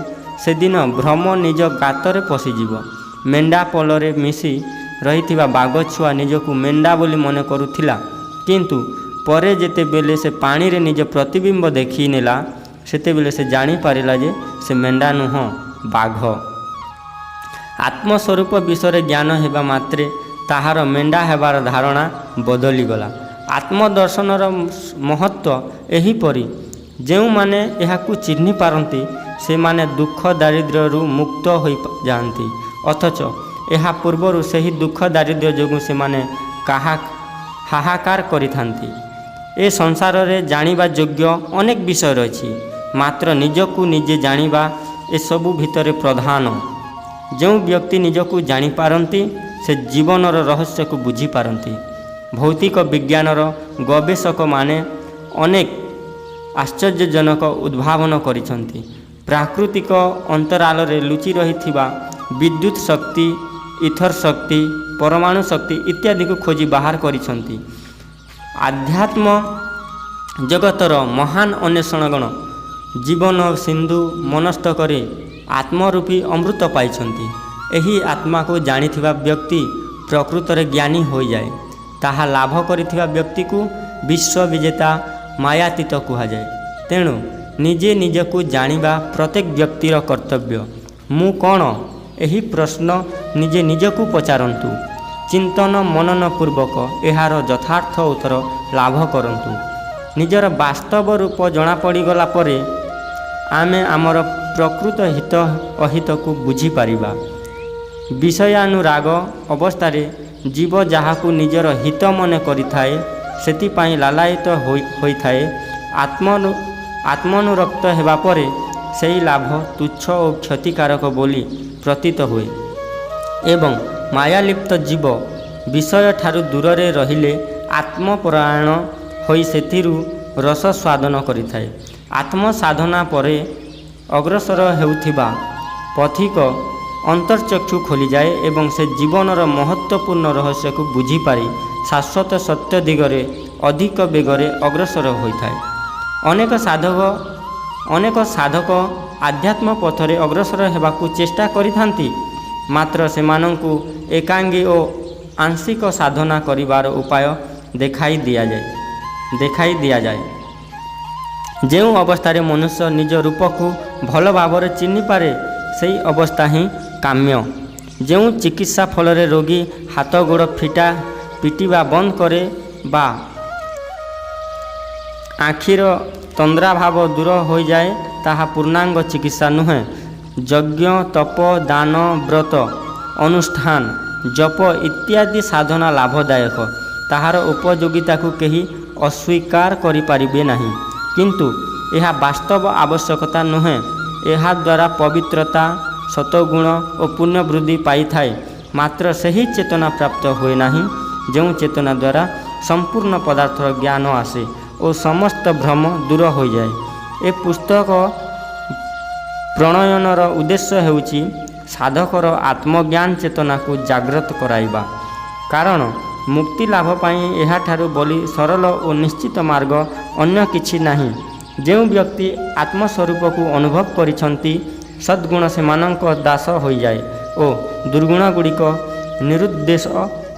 ସେଦିନ ଭ୍ରମ ନିଜ ଗାତରେ ପଶିଯିବ। ମେଣ୍ଢା ପଲରେ ମିଶି ରହିଥିବା ବାଘଛୁଆ ନିଜକୁ ମେଣ୍ଢା ବୋଲି ମନେ କରୁଥିଲା, କିନ୍ତୁ ପରେ ଯେତେବେଳେ ସେ ପାଣିରେ ନିଜ ପ୍ରତିବିମ୍ବ ଦେଖିନେଲା, ସେତେବେଳେ ସେ ଜାଣିପାରିଲା ଯେ ସେ ମେଣ୍ଢା ନୁହଁ, ବାଘ। ଆତ୍ମସ୍ୱରୂପ ବିଷୟରେ ଜ୍ଞାନ ହେବା ମାତ୍ରେ ତାହାର ମେଣ୍ଢା ହେବାର ଧାରଣା ବଦଳିଗଲା। ଆତ୍ମଦର୍ଶନର ମହତ୍ଵ ଏହିପରି। ଯେଉଁମାନେ ଏହାକୁ ଚିହ୍ନି ପାରନ୍ତି ସେମାନେ ଦୁଃଖ ଦାରିଦ୍ର୍ୟରୁ ମୁକ୍ତ ହୋଇଯାଆନ୍ତି, ଅଥଚ ଏହା ପୂର୍ବରୁ ସେହି ଦୁଃଖ ଦାରିଦ୍ର୍ୟ ଯୋଗୁଁ ସେମାନେ ହାହାକାର କରିଥାନ୍ତି। ଏ ସଂସାରରେ ଜାଣିବା ଯୋଗ୍ୟ ଅନେକ ବିଷୟ ରହିଛି, ମାତ୍ର ନିଜକୁ ନିଜେ ଜାଣିବା ଏସବୁ ଭିତରେ ପ୍ରଧାନ। ଯେଉଁ ବ୍ୟକ୍ତି ନିଜକୁ ଜାଣିପାରନ୍ତି ସେ ଜୀବନର ରହସ୍ୟକୁ ବୁଝିପାରନ୍ତି। ଭୌତିକ ବିଜ୍ଞାନର ଗବେଷକମାନେ ଅନେକ ଆଶ୍ଚର୍ଯ୍ୟଜନକ ଉଦ୍ଭାବନ କରିଛନ୍ତି। ପ୍ରାକୃତିକ ଅନ୍ତରାଳରେ ଲୁଚି ରହିଥିବା ବିଦ୍ୟୁତ୍ ଶକ୍ତି, ଇଥର ଶକ୍ତି, ପରମାଣୁ ଶକ୍ତି ଇତ୍ୟାଦିକୁ ଖୋଜି ବାହାର କରିଛନ୍ତି। ଆଧ୍ୟାତ୍ମ ଜଗତର ମହାନ ଅନ୍ୱେଷଣଗଣ ଜୀବନ ସିନ୍ଧୁ ମନସ୍ଥ କରି ଆତ୍ମରୂପୀ ଅମୃତ ପାଇଛନ୍ତି। ଏହି ଆତ୍ମାକୁ ଜାଣିଥିବା ବ୍ୟକ୍ତି ପ୍ରକୃତରେ ଜ୍ଞାନୀ ହୋଇଯାଏ। ତାହା ଲାଭ କରିଥିବା ବ୍ୟକ୍ତିକୁ ବିଶ୍ୱବିଜେତା ମାୟାତୀତ କୁହାଯାଏ। ତେଣୁ ନିଜେ ନିଜକୁ ଜାଣିବା ପ୍ରତ୍ୟେକ ବ୍ୟକ୍ତିର କର୍ତ୍ତବ୍ୟ। ମୁଁ କ'ଣ? ଏହି ପ୍ରଶ୍ନ ନିଜେ ନିଜକୁ ପଚାରନ୍ତୁ। ଚିନ୍ତନ ମନନ ପୂର୍ବକ ଏହାର ଯଥାର୍ଥ ଉତ୍ତର ଲାଭ କରନ୍ତୁ। ନିଜର ବାସ୍ତବ ରୂପ ଜଣାପଡ଼ିଗଲା ପରେ ଆମେ ଆମର ପ୍ରକୃତ ହିତ ଅହିତକୁ ବୁଝିପାରିବା। ବିଷୟାନୁରାଗ ଅବସ୍ଥାରେ ଜୀବ ଯାହାକୁ ନିଜର ହିତ ମନେ କରିଥାଏ ସେଥିପାଇଁ ଲାଲାୟିତ ହୋଇଥାଏ। ଆତ୍ମନୁରକ୍ତ ହେବା ପରେ ସେହି ଲାଭ ତୁଚ୍ଛ ଓ କ୍ଷତିକାରକ ବୋଲି ପ୍ରତୀତ ହୁଏ ଏବଂ ମାୟାଲିପ୍ତ ଜୀବ ବିଷୟଠାରୁ ଦୂରରେ ରହିଲେ ଆତ୍ମପରାୟଣ ହୋଇ ସେଥିରୁ ରସ ସ୍ୱାଦନ କରିଥାଏ। ଆତ୍ମସାଧନା ପରେ ଅଗ୍ରସର ହେଉଥିବା ପଥିକ ଅନ୍ତର୍ଚକ୍ଷୁ ଖୋଲିଯାଏ ଏବଂ ସେ ଜୀବନର ମହତ୍ତ୍ୱପୂର୍ଣ୍ଣ ରହସ୍ୟକୁ ବୁଝିପାରି ଶାଶ୍ୱତ ସତ୍ୟ ଦିଗରେ ଅଧିକ ବେଗରେ ଅଗ୍ରସର ହୋଇଥାଏ। ଅନେକ ସାଧକ ଆଧ୍ୟାତ୍ମ ପଥରେ ଅଗ୍ରସର ହେବାକୁ ଚେଷ୍ଟା କରିଥାନ୍ତି, ମାତ୍ର ସେମାନଙ୍କୁ ଏକାଙ୍ଗୀ ଓ ଆଂଶିକ ସାଧନା କରିବାର ଉପାୟ ଦେଖାଇ ଦିଆଯାଏ। ଯେଉଁ ଅବସ୍ଥାରେ ମନୁଷ୍ୟ ନିଜ ରୂପକୁ ଭଲ ଭାବରେ ଚିହ୍ନିପାରେ ସେହି ଅବସ୍ଥା ହିଁ କାମ୍ୟ। ଯେଉଁ ଚିକିତ୍ସା ଫଳରେ ରୋଗୀ ହାତ ଗୋଡ଼ ପିଟିବା ବନ୍ଦ କରେ ବା ଆଖିର ତନ୍ଦ୍ରାଭାବ ଦୂର ହୋଇଯାଏ ତାହା ପୂର୍ଣ୍ଣାଙ୍ଗ ଚିକିତ୍ସା ନୁହେଁ। ଯଜ୍ଞ, ତପ, ଦାନ, ବ୍ରତ ଅନୁଷ୍ଠାନ, ଜପ ଇତ୍ୟାଦି ସାଧନା ଲାଭଦାୟକ। ତାହାର ଉପଯୋଗିତାକୁ କେହି ଅସ୍ୱୀକାର କରିପାରିବେ ନାହିଁ, କିନ୍ତୁ ଏହା ବାସ୍ତବ ଆବଶ୍ୟକତା ନୁହେଁ। ଏହାଦ୍ୱାରା ପବିତ୍ରତା, ସତ୍ୱଗୁଣ ଓ ପୁଣ୍ୟ ବୃଦ୍ଧି ପାଇଥାଏ, ମାତ୍ର ସେହି ଚେତନା ପ୍ରାପ୍ତ ହୁଏ ନାହିଁ ଯେଉଁ ଚେତନା ଦ୍ୱାରା ସମ୍ପୂର୍ଣ୍ଣ ପଦାର୍ଥର ଜ୍ଞାନ ଆସେ ଓ ସମସ୍ତ ଭ୍ରମ ଦୂର ହୋଇଯାଏ। ଏ ପୁସ୍ତକ ପ୍ରଣୟନର ଉଦ୍ଦେଶ୍ୟ ହେଉଛି ସାଧକର ଆତ୍ମଜ୍ଞାନ ଚେତନାକୁ ଜାଗ୍ରତ କରାଇବା, କାରଣ ମୁକ୍ତି ଲାଭ ପାଇଁ ଏହାଠାରୁ ବୋଲି ସରଳ ଓ ନିଶ୍ଚିତ ମାର୍ଗ ଅନ୍ୟ କିଛି ନାହିଁ। ଯେଉଁ ବ୍ୟକ୍ତି ଆତ୍ମସ୍ୱରୂପକୁ ଅନୁଭବ କରିଛନ୍ତି ସଦ୍ଗୁଣ ସେମାନଙ୍କ ଦାସ ହୋଇଯାଏ ଓ ଦୁର୍ଗୁଣ ଗୁଡ଼ିକ ନିରୁଦ୍ଦେଶ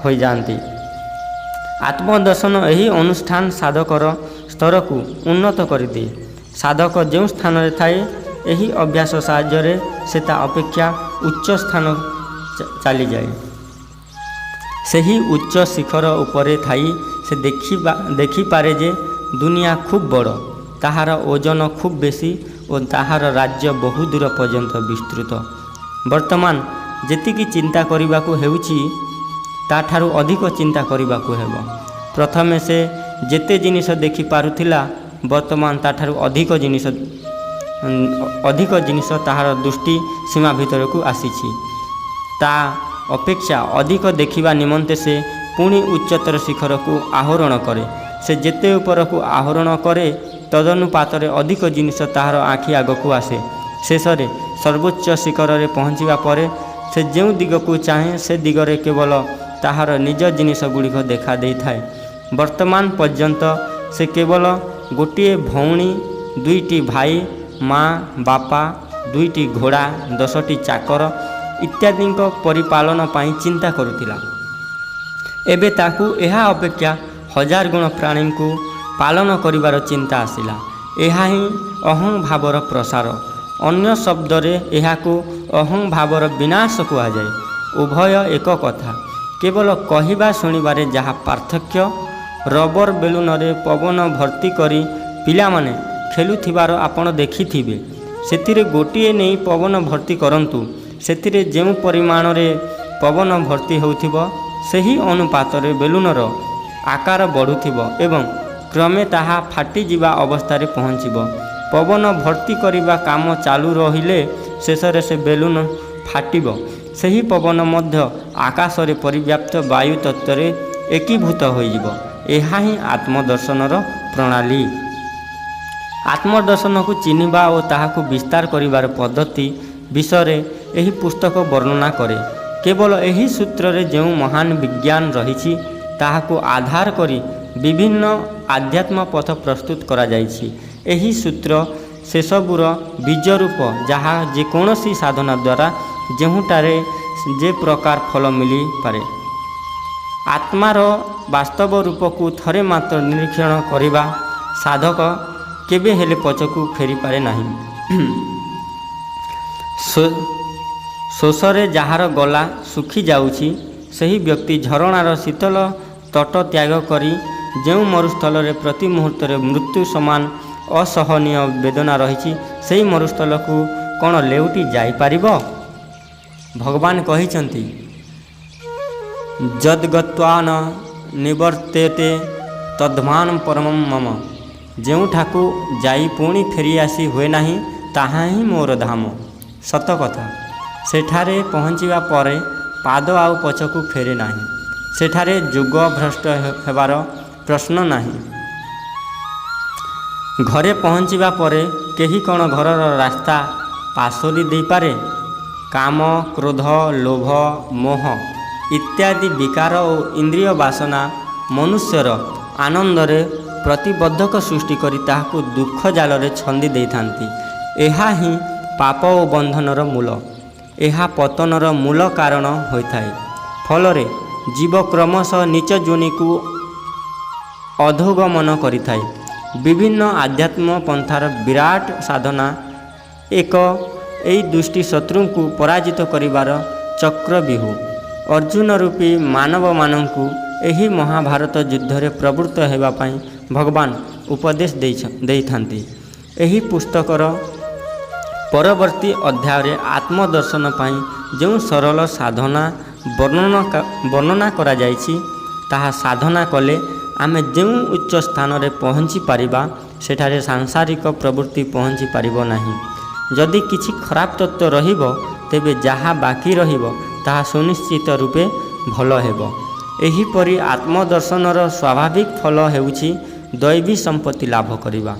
ହୋଇଯାଆନ୍ତି। ଆତ୍ମଦର୍ଶନ ଏହି ଅନୁଷ୍ଠାନ ସାଧକର ସ୍ତରକୁ ଉନ୍ନତ କରିଦିଏ। ସାଧକ ଯେଉଁ ସ୍ଥାନରେ ଥାଏ ଏହି ଅଭ୍ୟାସ ସାହାଯ୍ୟରେ ସେ ତା ଅପେକ୍ଷା ଉଚ୍ଚ ସ୍ଥାନ ଚାଲିଯାଏ। ସେହି ଉଚ୍ଚ ଶିଖର ଉପରେ ଥାଇ ସେ ଦେଖିପାରେ ଯେ ଦୁନିଆ ଖୁବ୍ ବଡ଼, ତାହାର ଓଜନ ଖୁବ୍ ବେଶୀ ଓ ତାହାର ରାଜ୍ୟ ବହୁ ଦୂର ପର୍ଯ୍ୟନ୍ତ ବିସ୍ତୃତ। ବର୍ତ୍ତମାନ ଯେତିକି ଚିନ୍ତା କରିବାକୁ ହେଉଛି ତାଠାରୁ ଅଧିକ ଚିନ୍ତା କରିବାକୁ ହେବ। ପ୍ରଥମେ ସେ ଯେତେ ଜିନିଷ ଦେଖିପାରୁଥିଲା ବର୍ତ୍ତମାନ ତାଠାରୁ ଅଧିକ ଜିନିଷ ତାହାର ଦୃଷ୍ଟି ସୀମା ଭିତରକୁ ଆସିଛି। ତା ଅପେକ୍ଷା ଅଧିକ ଦେଖିବା ନିମନ୍ତେ ସେ ପୁଣି ଉଚ୍ଚତର ଶିଖରକୁ ଆରୋହଣ କରେ। ସେ ଯେତେ ଉପରକୁ ଆରୋହଣ କରେ ତଦନୁପାତରେ ଅଧିକ ଜିନିଷ ତାହାର ଆଖି ଆଗକୁ ଆସେ। ଶେଷରେ ସର୍ବୋଚ୍ଚ ଶିଖରରେ ପହଞ୍ଚିବା ପରେ ସେ ଯେଉଁ ଦିଗକୁ ଚାହେଁ ସେ ଦିଗରେ କେବଳ ତାହାର ନିଜ ଜିନିଷ ଗୁଡ଼ିକ ଦେଖା ଦେଇଥାଏ। ବର୍ତ୍ତମାନ ପର୍ଯ୍ୟନ୍ତ ସେ କେବଳ ଗୋଟିଏ ଭଉଣୀ, 2ଟି ଭାଇ, ମା, ବାପା, 2ଟି ଘୋଡ଼ା, 10ଟି ଚାକର ଇତ୍ୟାଦିଙ୍କ ପରିପାଳନ ପାଇଁ ଚିନ୍ତା କରୁଥିଲା। ଏବେ ତାକୁ ଏହା ଅପେକ୍ଷା 1000 ଗୁଣ ପ୍ରାଣୀଙ୍କୁ ପାଳନ କରିବାର ଚିନ୍ତା ଆସିଲା। ଏହା ହିଁ ଅହଂଭାବର ପ୍ରସାର। ଅନ୍ୟ ଶବ୍ଦରେ ଏହାକୁ ଅହଂଭାବର ବିନାଶ କୁହାଯାଏ। ଉଭୟ ଏକ କଥା, କେବଳ କହିବା ଶୁଣିବାରେ ଯାହା ପାର୍ଥକ୍ୟ। ରବର ବେଲୁନରେ ପବନ ଭର୍ତ୍ତି କରି ପିଲାମାନେ ଖେଳୁଥିବାର ଆପଣ ଦେଖିଥିବେ। ସେଥିରେ ଗୋଟିଏ ନେଇ ପବନ ଭର୍ତ୍ତି କରନ୍ତୁ, ସେଥିରେ ଯେଉଁ ପରିମାଣରେ ପବନ ଭର୍ତ୍ତି ହେଉଥିବ ସେହି ଅନୁପାତରେ ବେଲୁନର ଆକାର ବଢ଼ୁଥିବ ଏବଂ କ୍ରମେ ତାହା ଫାଟିଯିବା ଅବସ୍ଥାରେ ପହଞ୍ଚିବ। ପବନ ଭର୍ତ୍ତି କରିବା କାମ ଚାଲୁ ରହିଲେ ଶେଷରେ ସେ ବେଲୁନ ଫାଟିବ। ସେହି ପବନ ମଧ୍ୟ ଆକାଶରେ ପରିବ୍ୟାପ୍ତ ବାୟୁ ତତ୍ତ୍ୱରେ ଏକୀଭୂତ ହୋଇଯିବ। ଏହା ହିଁ ଆତ୍ମଦର୍ଶନର ପ୍ରଣାଳୀ। ଆତ୍ମଦର୍ଶନକୁ ଚିହ୍ନିବା ଓ ତାହାକୁ ବିସ୍ତାର କରିବାର ପଦ୍ଧତି ବିଷୟରେ ଏହି ପୁସ୍ତକ ବର୍ଣ୍ଣନା କରେ। କେବଳ ଏହି ସୂତ୍ରରେ ଯେଉଁ ମହାନ ବିଜ୍ଞାନ ରହିଛି ତାହାକୁ ଆଧାର କରି ବିଭିନ୍ନ ଆଧ୍ୟାତ୍ମ ପଥ ପ୍ରସ୍ତୁତ କରାଯାଇଛି। ଏହି ସୂତ୍ର ସେସବୁର ବୀଜରୂପ, ଯାହା ଯେକୌଣସି ସାଧନା ଦ୍ୱାରା ଯେଉଁଠାରେ ଯେ ପ୍ରକାର ଫଳ ମିଳିପାରେ। ଆତ୍ମାର ବାସ୍ତବ ରୂପକୁ ଥରେ ମାତ୍ର ନିରୀକ୍ଷଣ କରିବା ସାଧକ କେବେ ହେଲେ ପଛକୁ ଫେରିପାରେ ନାହିଁ। ଶୋଷରେ ଯାହାର ଗଲା ଶୁଖି ଯାଉଛି, ସେହି ବ୍ୟକ୍ତି ଝରଣାର ଶୀତଳ ତଟ ତ୍ୟାଗ କରି ଯେଉଁ ମରୁସ୍ଥଳରେ ପ୍ରତି ମୁହୂର୍ତ୍ତରେ ମୃତ୍ୟୁ ସମାନ ଅସହନୀୟ ବେଦନା ରହିଛି, ସେହି ମରୁସ୍ଥଳକୁ କ'ଣ ଲେଉଟି ଯାଇପାରିବ? ଭଗବାନ କହିଛନ୍ତି, ଯଦ୍ଗତ୍ୱା ନ ନିବର୍ତ୍ତେତେ ତଦ୍ଧାମ ପରମଂ ମମ। ଯେଉଁଠାକୁ ଯାଇ ପୁଣି ଫେରିଆସି ହୁଏ ନାହିଁ, ତାହା ହିଁ ମୋର ଧାମ। ସତ କଥା, ସେଠାରେ ପହଞ୍ଚିବା ପରେ ପାଦ ଆଉ ପଛକୁ ଫେରେ ନାହିଁ। ସେଠାରେ ଯୁଗ ଭ୍ରଷ୍ଟ ହେବାର ପ୍ରଶ୍ନ ନାହିଁ। ଘରେ ପହଞ୍ଚିବା ପରେ କେହି କ'ଣ ଘରର ରାସ୍ତା ପାସୋରି ଦେଇପାରେ? କାମ, କ୍ରୋଧ, ଲୋଭ, ମୋହ ଇତ୍ୟାଦି ବିକାର ଓ ଇନ୍ଦ୍ରିୟ ବାସନା ମନୁଷ୍ୟର ଆନନ୍ଦରେ ପ୍ରତିବନ୍ଧକ ସୃଷ୍ଟି କରି ତାହାକୁ ଦୁଃଖ ଜାଲରେ ଛନ୍ଦି ଦେଇଥାନ୍ତି। ଏହା ହିଁ ପାପ ଓ ବନ୍ଧନର ମୂଳ। ଏହା ପତନର ମୂଳ କାରଣ ହୋଇଥାଏ। ଫଳରେ ଜୀବ କ୍ରମଶଃ ନିଚ ଯୋନିକୁ ଅଧୋଗମନ କରିଥାଏ। ବିଭିନ୍ନ ଆଧ୍ୟାତ୍ମ ପନ୍ଥାର ବିରାଟ ସାଧନା ଏହି ଦୁଷ୍ଟି ଶତ୍ରୁଙ୍କୁ ପରାଜିତ କରିବାର ଚକ୍ରବ୍ୟୂହ। ଅର୍ଜୁନ ରୂପୀ ମାନବମାନଙ୍କୁ ଏହି ମହାଭାରତ ଯୁଦ୍ଧରେ ପ୍ରବୃତ୍ତ ହେବା ପାଇଁ ଭଗବାନ ଉପଦେଶ ଦେଇଥାନ୍ତି। ଏହି ପୁସ୍ତକର ପରବର୍ତ୍ତୀ ଅଧ୍ୟାୟରେ ଆତ୍ମଦର୍ଶନ ପାଇଁ ଯେଉଁ ସରଳ ସାଧନା ବର୍ଣ୍ଣନା କରାଯାଇଛି, ତାହା ସାଧନା କଲେ ଆମେ ଯେଉଁ ଉଚ୍ଚ ସ୍ଥାନରେ ପହଞ୍ଚି ପାରିବା, ସେଠାରେ ସାଂସାରିକ ପ୍ରବୃତ୍ତି ପହଞ୍ଚି ପାରିବ ନାହିଁ। ଯଦି କିଛି ଖରାପ ତତ୍ତ୍ୱ ରହିବ, ତେବେ ଯାହା ବାକି ରହିବ ତାହା ସୁନିଶ୍ଚିତ ରୂପେ ଭଲ ହେବ। ଏହିପରି ଆତ୍ମଦର୍ଶନର ସ୍ୱାଭାବିକ ଫଳ ହେଉଛି ଦୈବୀ ସମ୍ପତ୍ତି ଲାଭ କରିବା।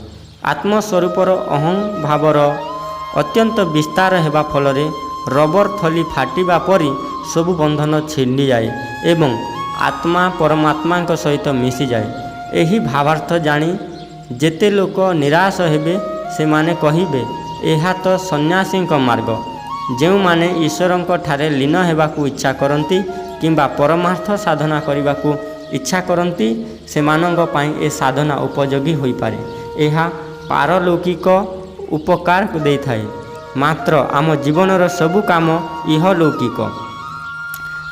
ଆତ୍ମସ୍ୱରୂପର ଅହଂଭାବର ଅତ୍ୟନ୍ତ ବିସ୍ତାର ହେବା ଫଳରେ ରବର ଥଲି ଫାଟିବା ପରି ସବୁ ବନ୍ଧନ ଛିଣ୍ଡିଯାଏ ଏବଂ ଆତ୍ମା ପରମାତ୍ମାଙ୍କ ସହିତ ମିଶିଯାଏ। ଏହି ଭାବାର୍ଥ ଜାଣି ଯେତେ ଲୋକ ନିରାଶ ହେବେ, ସେମାନେ କହିବେ, ଏହା ତ ସନ୍ନ୍ୟାସୀଙ୍କ ମାର୍ଗ। ଯେଉଁମାନେ ଈଶ୍ୱରଙ୍କ ଠାରେ ଲୀନ ହେବାକୁ ଇଚ୍ଛା କରନ୍ତି କିମ୍ବା ପରମାର୍ଥ ସାଧନା କରିବାକୁ ଇଚ୍ଛା କରନ୍ତି, ସେମାନଙ୍କ ପାଇଁ ଏ ସାଧନା ଉପଯୋଗୀ ହୋଇପାରେ। ଏହା ପାରଲୌକିକ ଉପକାର ଦେଇଥାଏ। ମାତ୍ର ଆମ ଜୀବନର ସବୁ କାମ ଇହଲୌକିକ।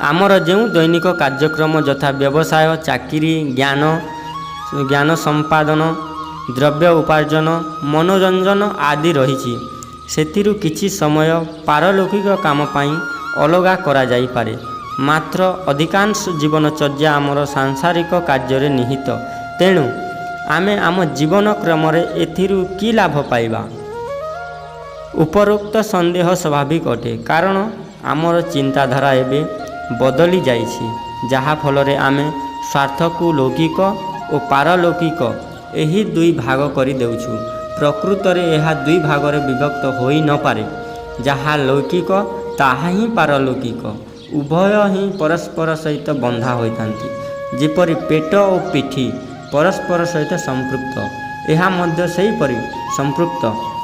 ଆମର ଯେଉଁ ଦୈନିକ କାର୍ଯ୍ୟକ୍ରମ ଯଥା ବ୍ୟବସାୟ, ଚାକିରି, ଜ୍ଞାନ ସମ୍ପାଦନ, ଦ୍ରବ୍ୟ ଉପାର୍ଜନ, ମନୋରଞ୍ଜନ ଆଦି ରହିଛି, ସେଥିରୁ କିଛି ସମୟ ପାରଲୌକିକ କାମ ପାଇଁ ଅଲଗା କରାଯାଇପାରେ। ମାତ୍ର ଅଧିକାଂଶ ଜୀବନଚର୍ଯ୍ୟା ଆମର ସାଂସାରିକ କାର୍ଯ୍ୟରେ ନିହିତ। ତେଣୁ ଆମେ ଆମ ଜୀବନ କ୍ରମରେ ଏଥିରୁ କି ଲାଭ ପାଇବା? ଉପରୋକ୍ତ ସନ୍ଦେହ ସ୍ୱାଭାବିକ ଅଟେ, କାରଣ ଆମର ଚିନ୍ତାଧାରା ଏବେ ବଦଳି ଯାଇଛି, ଯାହାଫଳରେ ଆମେ ସ୍ୱାର୍ଥକୁ ଲୌକିକ ଓ ପାରଲୌକିକ ଏହି ଦୁଇ ଭାଗ କରି ଦେଉଛୁ। ପ୍ରକୃତରେ ଏହା ଦୁଇ ଭାଗରେ ବିଭକ୍ତ ହୋଇ ନପାରେ। ଯାହା ଲୌକିକ ତାହା ହିଁ ପାରଲୌକିକ। ଉଭୟ ହିଁ ପରସ୍ପର ସହିତ ବନ୍ଧା ହୋଇଥାନ୍ତି। ଯେପରି ପେଟ ଓ ପିଠି ପରସ୍ପର ସହିତ ସମ୍ପୃକ୍ତ, ଏହା ମଧ୍ୟ ସେହିପରି ସମ୍ପୃକ୍ତ।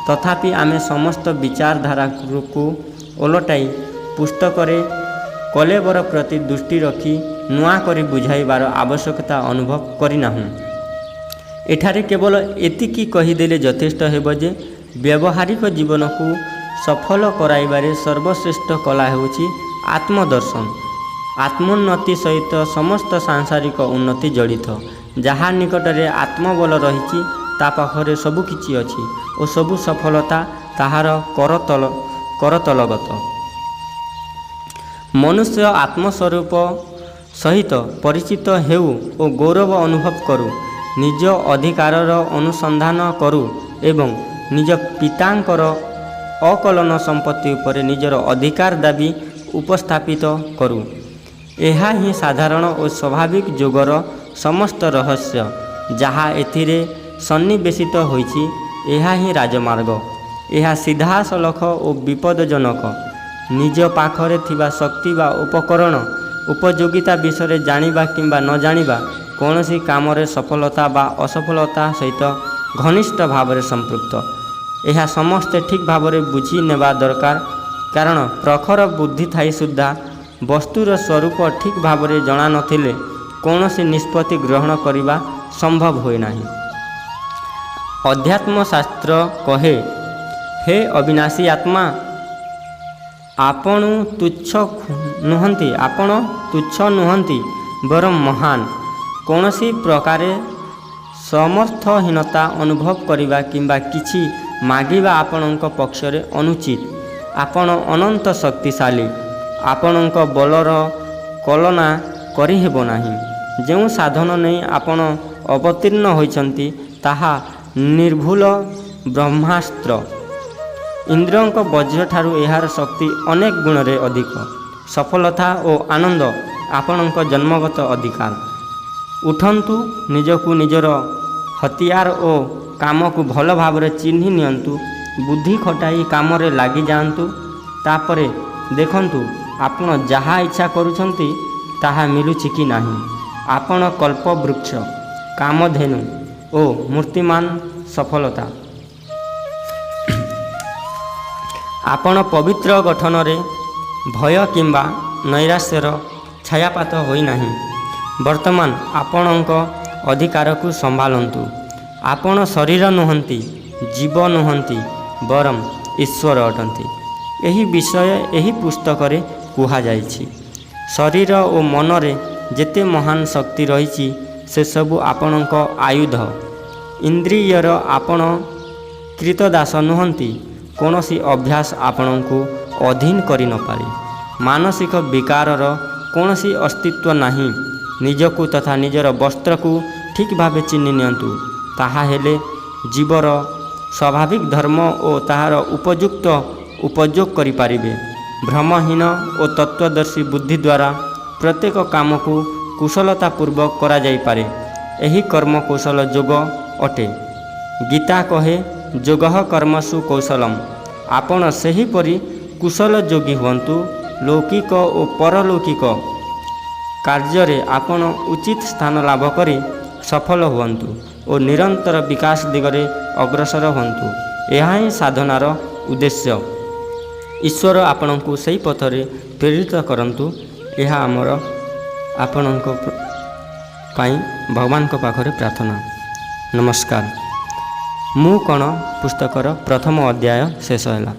ତଥାପି ଆମେ ସମସ୍ତ ବିଚାରଧାରାକୁ ଓଲଟାଇ ପୁସ୍ତକରେ କଲେବର ପ୍ରତି ଦୃଷ୍ଟି ରଖି ନୂଆ କରି ବୁଝାଇବାର ଆବଶ୍ୟକତା ଅନୁଭବ କରିନାହୁଁ। ଏଠାରେ କେବଳ ଏତିକି କହିଦେଲେ ଯଥେଷ୍ଟ ହେବ ଯେ ବ୍ୟବହାରିକ ଜୀବନକୁ ସଫଳ କରାଇବାରେ ସର୍ବଶ୍ରେଷ୍ଠ କଳା ହେଉଛି ଆତ୍ମଦର୍ଶନ। ଆତ୍ମୋନ୍ନତି ସହିତ ସମସ୍ତ ସାଂସାରିକ ଉନ୍ନତି ଜଡ଼ିତ। ଯାହା ନିକଟରେ ଆତ୍ମବଳ ରହିଛି, ତା ପାଖରେ ସବୁ କିଛି ଅଛି ଓ ସବୁ ସଫଳତା ତାହାର କରତଳଗତ। ମନୁଷ୍ୟ ଆତ୍ମସ୍ୱରୂପ ସହିତ ପରିଚିତ ହେଉ ଓ ଗୌରବ ଅନୁଭବ କରୁ, ନିଜ ଅଧିକାରର ଅନୁସନ୍ଧାନ କରୁ ଏବଂ ନିଜ ପିତାଙ୍କର ଅକଳନ ସମ୍ପତ୍ତି ଉପରେ ନିଜର ଅଧିକାର ଦାବି ଉପସ୍ଥାପିତ କରୁ। ଏହା ହିଁ ସାଧାରଣ ଓ ସ୍ୱାଭାବିକ ଯୋଗର ସମସ୍ତ ରହସ୍ୟ। ଯାହା ଏଥିରେ ସନ୍ନିବେଶିତ ହୋଇଛି, ଏହା ହିଁ ରାଜମାର୍ଗ। ଏହା ସିଧାସଳଖ ଓ ବିପଦଜନକ। ନିଜ ପାଖରେ ଥିବା ଶକ୍ତି ବା ଉପକରଣ ଉପଯୋଗିତା ବିଷୟରେ ଜାଣିବା କିମ୍ବା ନ ଜାଣିବା କୌଣସି କାମରେ ସଫଳତା ବା ଅସଫଳତା ସହିତ ଘନିଷ୍ଠ ଭାବରେ ସମ୍ପୃକ୍ତ। ଏହା ସମସ୍ତେ ଠିକ୍ ଭାବରେ ବୁଝି ନେବା ଦରକାର, କାରଣ ପ୍ରଖର ବୁଦ୍ଧି ଥାଇ ସୁଦ୍ଧା ବସ୍ତୁର ସ୍ୱରୂପ ଠିକ୍ ଭାବରେ ଜଣା ନଥିଲେ କୌଣସି ନିଷ୍ପତ୍ତି ଗ୍ରହଣ କରିବା ସମ୍ଭବ ହୁଏ ନାହିଁ। ଅଧ୍ୟାତ୍ମଶାସ୍ତ୍ର କହେ, ହେ ଅବିନାଶୀ ଆତ୍ମା, ଆପଣ ତୁଚ୍ଛ ନୁହନ୍ତି ବରଂ ମହାନ। କୌଣସି ପ୍ରକାରେ ସମର୍ଥହୀନତା ଅନୁଭବ କରିବା କିମ୍ବା କିଛି ମାଗିବା ଆପଣଙ୍କ ପକ୍ଷରେ ଅନୁଚିତ। ଆପଣ ଅନନ୍ତ ଶକ୍ତିଶାଳୀ। ଆପଣଙ୍କ ବଳର କଳନା କରିହେବ ନାହିଁ। ଯେଉଁ ସାଧନ ନେଇ ଆପଣ ଅବତୀର୍ଣ୍ଣ ହୋଇଛନ୍ତି ତାହା ନିର୍ଭୁଲ ବ୍ରହ୍ମାସ୍ତ୍ର। ଇନ୍ଦ୍ରଙ୍କ ବଜ୍ରଠାରୁ ଏହାର ଶକ୍ତି ଅନେକ ଗୁଣରେ ଅଧିକ। ସଫଳତା ଓ ଆନନ୍ଦ ଆପଣଙ୍କ ଜନ୍ମଗତ ଅଧିକାର। ଉଠନ୍ତୁ, ନିଜକୁ ନିଜର ହତିଆର ଓ କାମକୁ ଭଲ ଭାବରେ ଚିହ୍ନି ନିଅନ୍ତୁ। ବୁଦ୍ଧି ଖଟାଇ କାମରେ ଲାଗିଯାଆନ୍ତୁ। ତାପରେ ଦେଖନ୍ତୁ ଆପଣ ଯାହା ଇଚ୍ଛା କରୁଛନ୍ତି ତାହା ମିଳୁଛି କି ନାହିଁ। ଆପଣ କଳ୍ପବୃକ୍ଷ, କାମଧେନୁ ଓ ମୂର୍ତ୍ତିମାନ ସଫଳତା। ଆପଣ ପବିତ୍ର ଗଠନରେ ଭୟ କିମ୍ବା ନୈରାଶ୍ୟର ଛାୟାପାତ ହୋଇନାହିଁ। ବର୍ତ୍ତମାନ ଆପଣଙ୍କ ଅଧିକାରକୁ ସମ୍ଭାଳନ୍ତୁ। ଆପଣ ଶରୀର ନୁହନ୍ତି, ଜୀବ ନୁହନ୍ତି, ବରଂ ଈଶ୍ୱର ଅଟନ୍ତି। ଏହି ବିଷୟ ଏହି ପୁସ୍ତକରେ କୁହାଯାଇଛି। ଶରୀର ଓ ମନରେ ଯେତେ ମହାନ ଶକ୍ତି ରହିଛି ସେସବୁ ଆପଣଙ୍କ ଆୟୁଧ। ଇନ୍ଦ୍ରିୟର ଆପଣ କ୍ରୀତଦାସ ନୁହନ୍ତି। କୌଣସି ଅଭ୍ୟାସ ଆପଣଙ୍କୁ ଅଧୀନ କରି ନପାରେ। ମାନସିକ ବିକାରର କୌଣସି ଅସ୍ତିତ୍ୱ ନାହିଁ। ନିଜକୁ ତଥା ନିଜର ବସ୍ତ୍ରକୁ ଠିକ୍ ଭାବେ ଚିହ୍ନି ନିଅନ୍ତୁ। ତାହା ହେଲେ ଜୀବର ସ୍ୱାଭାବିକ ଧର୍ମ ଓ ତାହାର ଉପଯୁକ୍ତ ଉପଯୋଗ କରିପାରିବେ। ଭ୍ରମହୀନ ଓ ତତ୍ତ୍ୱଦର୍ଶୀ ବୁଦ୍ଧି ଦ୍ୱାରା ପ୍ରତ୍ୟେକ କାମକୁ କୁଶଳତାପୂର୍ବକ କରାଯାଇପାରେ। ଏହି କର୍ମ କୌଶଳ ଯୋଗ ଅଟେ। ଗୀତା କହେ, ଯୋଗଃ କର୍ମସୁ କୌଶଲମ୍। ଆପଣ ସେହିପରି କୁଶଳ ଯୋଗୀ ହୁଅନ୍ତୁ। ଲୌକିକ ଓ ପରଲୌକିକ କାର୍ଯ୍ୟରେ ଆପଣ ଉଚିତ ସ୍ଥାନ ଲାଭ କରି ସଫଳ ହୁଅନ୍ତୁ ଓ ନିରନ୍ତର ବିକାଶ ଦିଗରେ ଅଗ୍ରସର ହୁଅନ୍ତୁ। ଏହା ହିଁ ସାଧନାର ଉଦ୍ଦେଶ୍ୟ। ଈଶ୍ୱର ଆପଣଙ୍କୁ ସେହି ପଥରେ ପ୍ରେରିତ କରନ୍ତୁ। ଏହା ଆମର ଆପଣଙ୍କ ପାଇଁ ଭଗବାନଙ୍କ ପାଖରେ ପ୍ରାର୍ଥନା। ନମସ୍କାର। ମୁଁ କ'ଣ ପୁସ୍ତକର ପ୍ରଥମ ଅଧ୍ୟାୟ ଶେଷ ହେଲା।